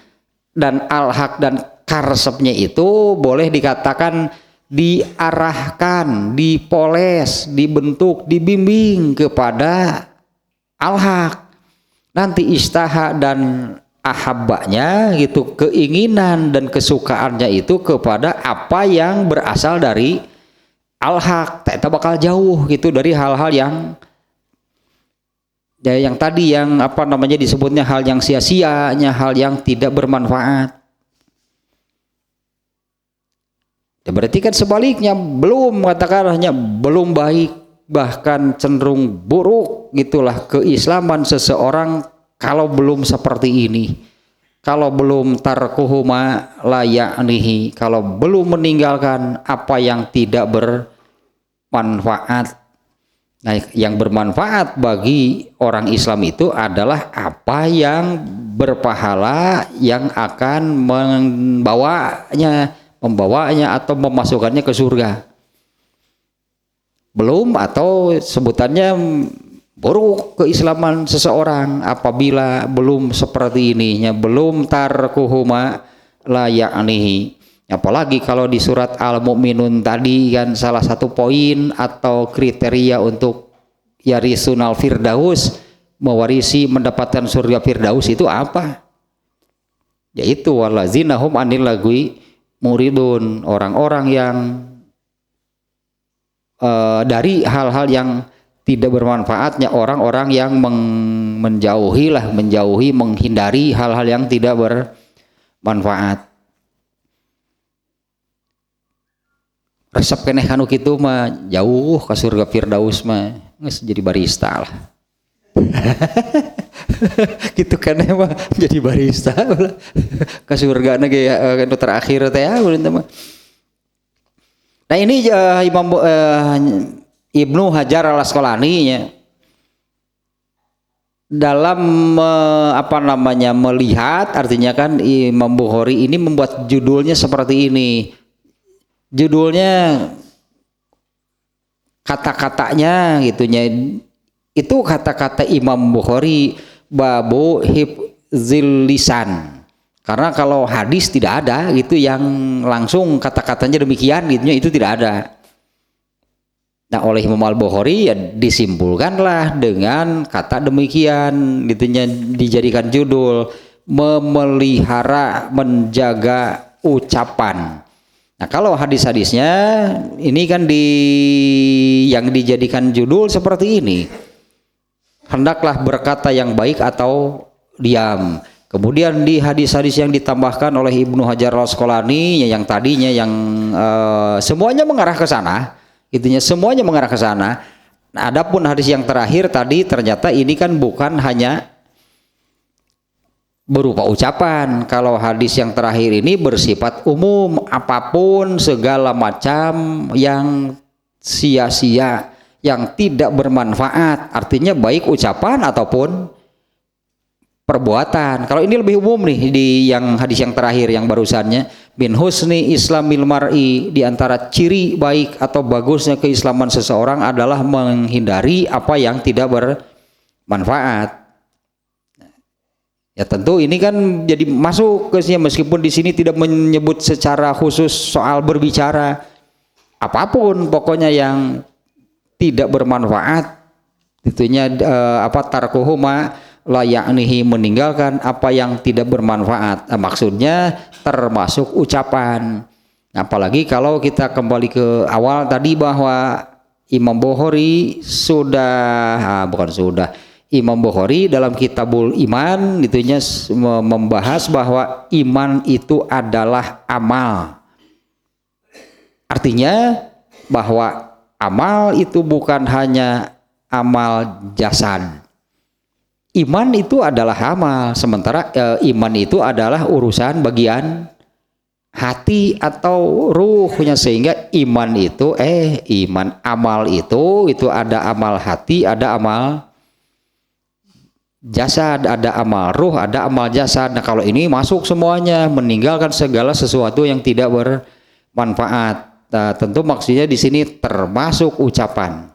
dan al-haq dan karesepnya itu boleh dikatakan diarahkan, dipoles, dibentuk, dibimbing kepada al-haq. Nanti istaha dan ahabbanya gitu, keinginan dan kesukaannya itu kepada apa yang berasal dari al-haq, tak bakal jauh gitu dari hal-hal yang ya, yang tadi yang apa namanya disebutnya hal yang sia-sianya, hal yang tidak bermanfaat. Ya, berarti kan sebaliknya, belum, katakanlahnya belum baik, bahkan cenderung buruk gitulah keislaman seseorang kalau belum seperti ini, kalau belum tarkuhu ma la ya'nihi, kalau belum meninggalkan apa yang tidak bermanfaat. Nah, yang bermanfaat bagi orang Islam itu adalah apa yang berpahala, yang akan membawanya atau memasukkannya ke surga. belum, atau sebutannya buruk keislaman seseorang apabila belum seperti ininya, belum tarkuhuma la ya'nihi. Apalagi kalau di surat Al-Mu'minun tadi kan salah satu poin atau kriteria untuk yarisunal firdaus, mewarisi mendapatkan surga firdaus itu apa? Yaitu wallazina hum anil lagwi muridun, orang-orang yang dari hal-hal yang tidak bermanfaatnya, orang-orang yang menjauhi, menghindari hal-hal yang tidak bermanfaat. Resep keneh kanu kitu mah jauh ke surga firdaus mah geus jadi barista lah. Gitu kan mah jadi barista lah. Ke surga na ge anu terakhir teh mah. Nah ini Imam Ibnu Hajar Al-Asqalani nya dalam melihat, artinya kan Imam Bukhari ini membuat judulnya seperti ini. Judulnya kata-katanya gitunya itu kata-kata Imam Bukhari babu hifzil lisan. Karena kalau hadis tidak ada gitu yang langsung kata-katanya demikian gitunya, itu tidak ada. Nah oleh Imam Al-Bukhari ya disimpulkanlah dengan kata demikian gitunya, dijadikan judul memelihara menjaga ucapan. Nah kalau hadis-hadisnya ini kan yang dijadikan judul seperti ini, hendaklah berkata yang baik atau diam. Kemudian di hadis-hadis yang ditambahkan oleh Ibnu Hajar Al-Asqalani yang tadinya yang semuanya mengarah ke sana, itunya semuanya mengarah ke sana. Nah, adapun hadis yang terakhir tadi ternyata ini kan bukan hanya berupa ucapan. Kalau hadis yang terakhir ini bersifat umum, apapun segala macam yang sia-sia, yang tidak bermanfaat, artinya baik ucapan ataupun perbuatan. Kalau ini lebih umum nih di yang hadis yang terakhir yang barusannya, min husni islamil mar'i, di antara ciri baik atau bagusnya keislaman seseorang adalah menghindari apa yang tidak bermanfaat. Ya tentu ini kan jadi masuk ke sini, meskipun di sini tidak menyebut secara khusus soal berbicara, apapun pokoknya yang tidak bermanfaat, itunya tarkuhuma la ya'nihi, meninggalkan apa yang tidak bermanfaat. Nah, maksudnya termasuk ucapan. Apalagi kalau kita kembali ke awal tadi bahwa Imam Bukhari Imam Bukhari dalam Kitabul Iman itunya membahas bahwa iman itu adalah amal. Artinya bahwa amal itu bukan hanya amal jasad. Iman itu adalah amal, sementara iman itu adalah urusan bagian hati atau ruhnya, sehingga iman itu amal itu ada amal hati, ada amal jasad, ada amal ruh, ada amal jasad. Nah kalau ini masuk semuanya, meninggalkan segala sesuatu yang tidak bermanfaat. Nah, tentu maksudnya di sini termasuk ucapan.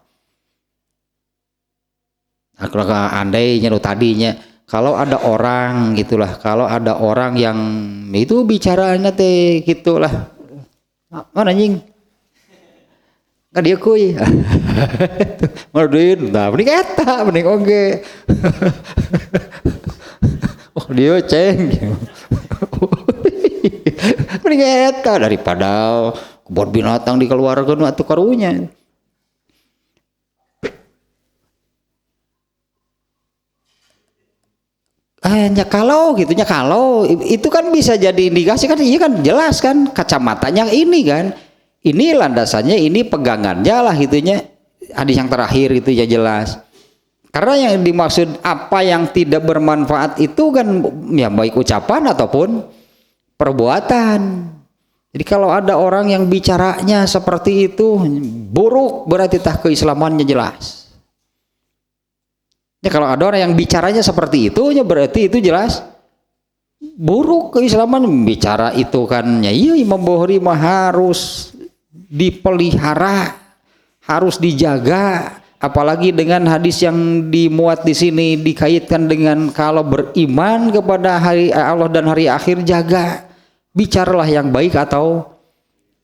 Nah, kalau andainya tadinya kalau ada orang gitulah, kalau ada orang yang itu bicaranya teh gitulah, mana anjing kan dia kuy mardin, nah mending eta mending oge oh dia ceng mending eta daripada kebun binatang dikeluarkan atau karunya. Kalau itu kan bisa jadi indikasi kan, iya kan jelas kan kacamatanya ini kan, ini landasannya, ini pegangannya lah itunya hadis yang terakhir itu ya jelas. Karena yang dimaksud apa yang tidak bermanfaat itu kan ya baik ucapan ataupun perbuatan. Jadi kalau ada orang yang bicaranya seperti itu buruk, berarti tah keislamannya jelas. Ya, kalau ada orang yang bicaranya seperti itu, ya berarti itu jelas buruk keislaman. Bicara itu kan ya iya Imam Bukhari mah harus dipelihara, harus dijaga. Apalagi dengan hadis yang dimuat di sini dikaitkan dengan kalau beriman kepada hari Allah dan hari akhir, jaga, bicaralah yang baik atau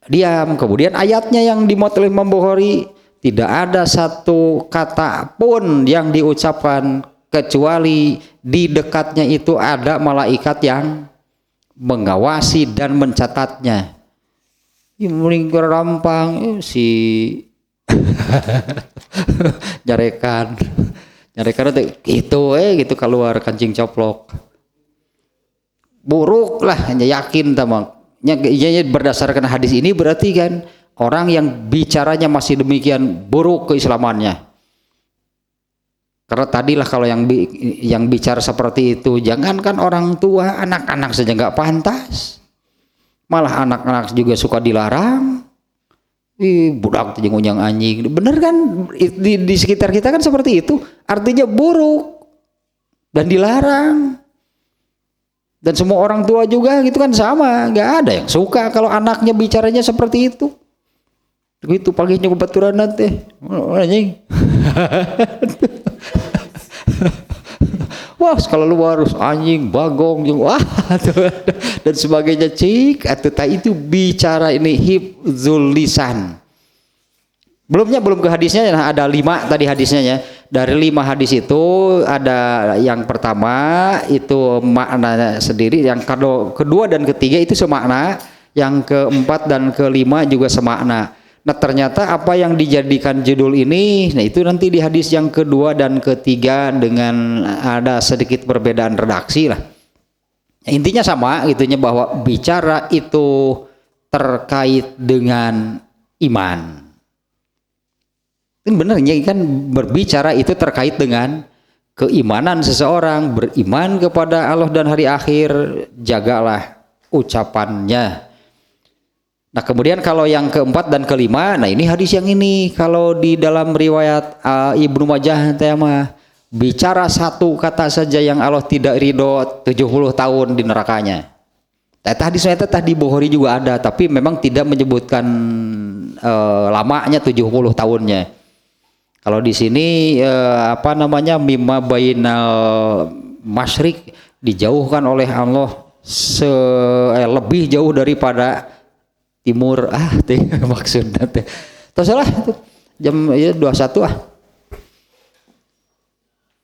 diam. Kemudian ayatnya yang dimuat oleh Imam Bukhari, tidak ada satu kata pun yang diucapkan kecuali di dekatnya itu ada malaikat yang mengawasi dan mencatatnya. Ini rampang si nyarekan gitu gitu keluar kancing coplok. Buruk lah, hanya yakin tamang. Berdasarkan hadis ini berarti kan orang yang bicaranya masih demikian buruk keislamannya. Karena tadilah kalau yang bicara seperti itu, jangankan orang tua, anak-anak saja nggak pantas. Malah anak-anak juga suka dilarang. Budak jeung unyang anjing. Bener kan, di sekitar kita kan seperti itu. Artinya buruk dan dilarang. Dan semua orang tua juga gitu kan sama, nggak ada yang suka kalau anaknya bicaranya seperti itu. Begitu paginya kebaturan nanti, anjing. Wah, kalau lu harus anjing, bagong, wah, dan sebagainya, cik, atau itu bicara ini hifzul lisan. Belum ke hadisnya, ada 5 tadi hadisnya ya. Dari 5 hadis itu ada yang pertama itu maknanya sendiri, yang kedua dan ketiga itu semakna, yang keempat dan kelima juga semakna. Nah ternyata apa yang dijadikan judul ini, nah itu nanti di hadis yang kedua dan ketiga dengan ada sedikit perbedaan redaksi lah. Intinya sama gitunya, bahwa bicara itu terkait dengan iman. Ini benernya kan, berbicara itu terkait dengan keimanan seseorang, beriman kepada Allah dan hari akhir, jagalah ucapannya. Nah kemudian kalau yang keempat dan kelima, nah ini hadis yang ini, kalau di dalam riwayat Ibnu Majah tema, bicara satu kata saja yang Allah tidak ridho 70 tahun di nerakanya. Hadisnya tadi Bukhari juga ada, tapi memang tidak menyebutkan lamanya 70 tahunnya. Kalau di sini mimma bainal masyrik, dijauhkan oleh Allah lebih jauh daripada timur. Maksudnya teh. Terserah jam 21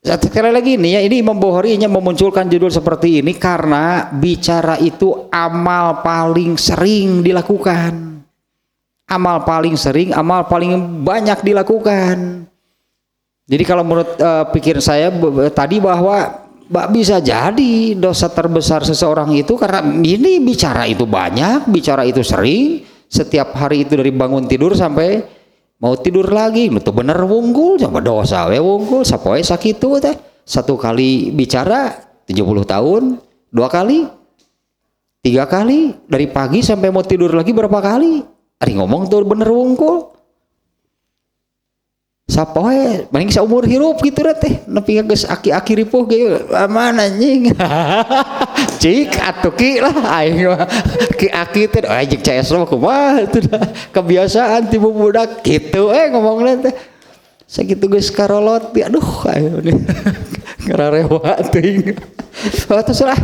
Sekali lagi ini ya, ini Imam Bukhari memunculkan judul seperti ini karena bicara itu amal paling sering dilakukan. Amal paling sering, amal paling banyak dilakukan. Jadi kalau menurut pikiran saya tadi bahwa bisa jadi dosa terbesar seseorang itu karena ini bicara itu banyak, bicara itu sering, setiap hari itu dari bangun tidur sampai mau tidur lagi, itu bener wungkul, coba dosa we wungkul, sapoe sakitu teh. 1 kali bicara 70 tahun, 2 kali, 3 kali, dari pagi sampai mau tidur lagi berapa kali? Ari ngomong tuh bener wungkul. Sapoe paling saumur hirup gitu teh, nepi geus aki-aki ripuh ge aman anjing. Cik atuh ki lah aing mah ki aki teh anjing CS mah kumaha itu kebiasaan tibu budak gitu ngomongna teh. Sakitu geus karolot aduh ayo ngararewa teuing. Terus lah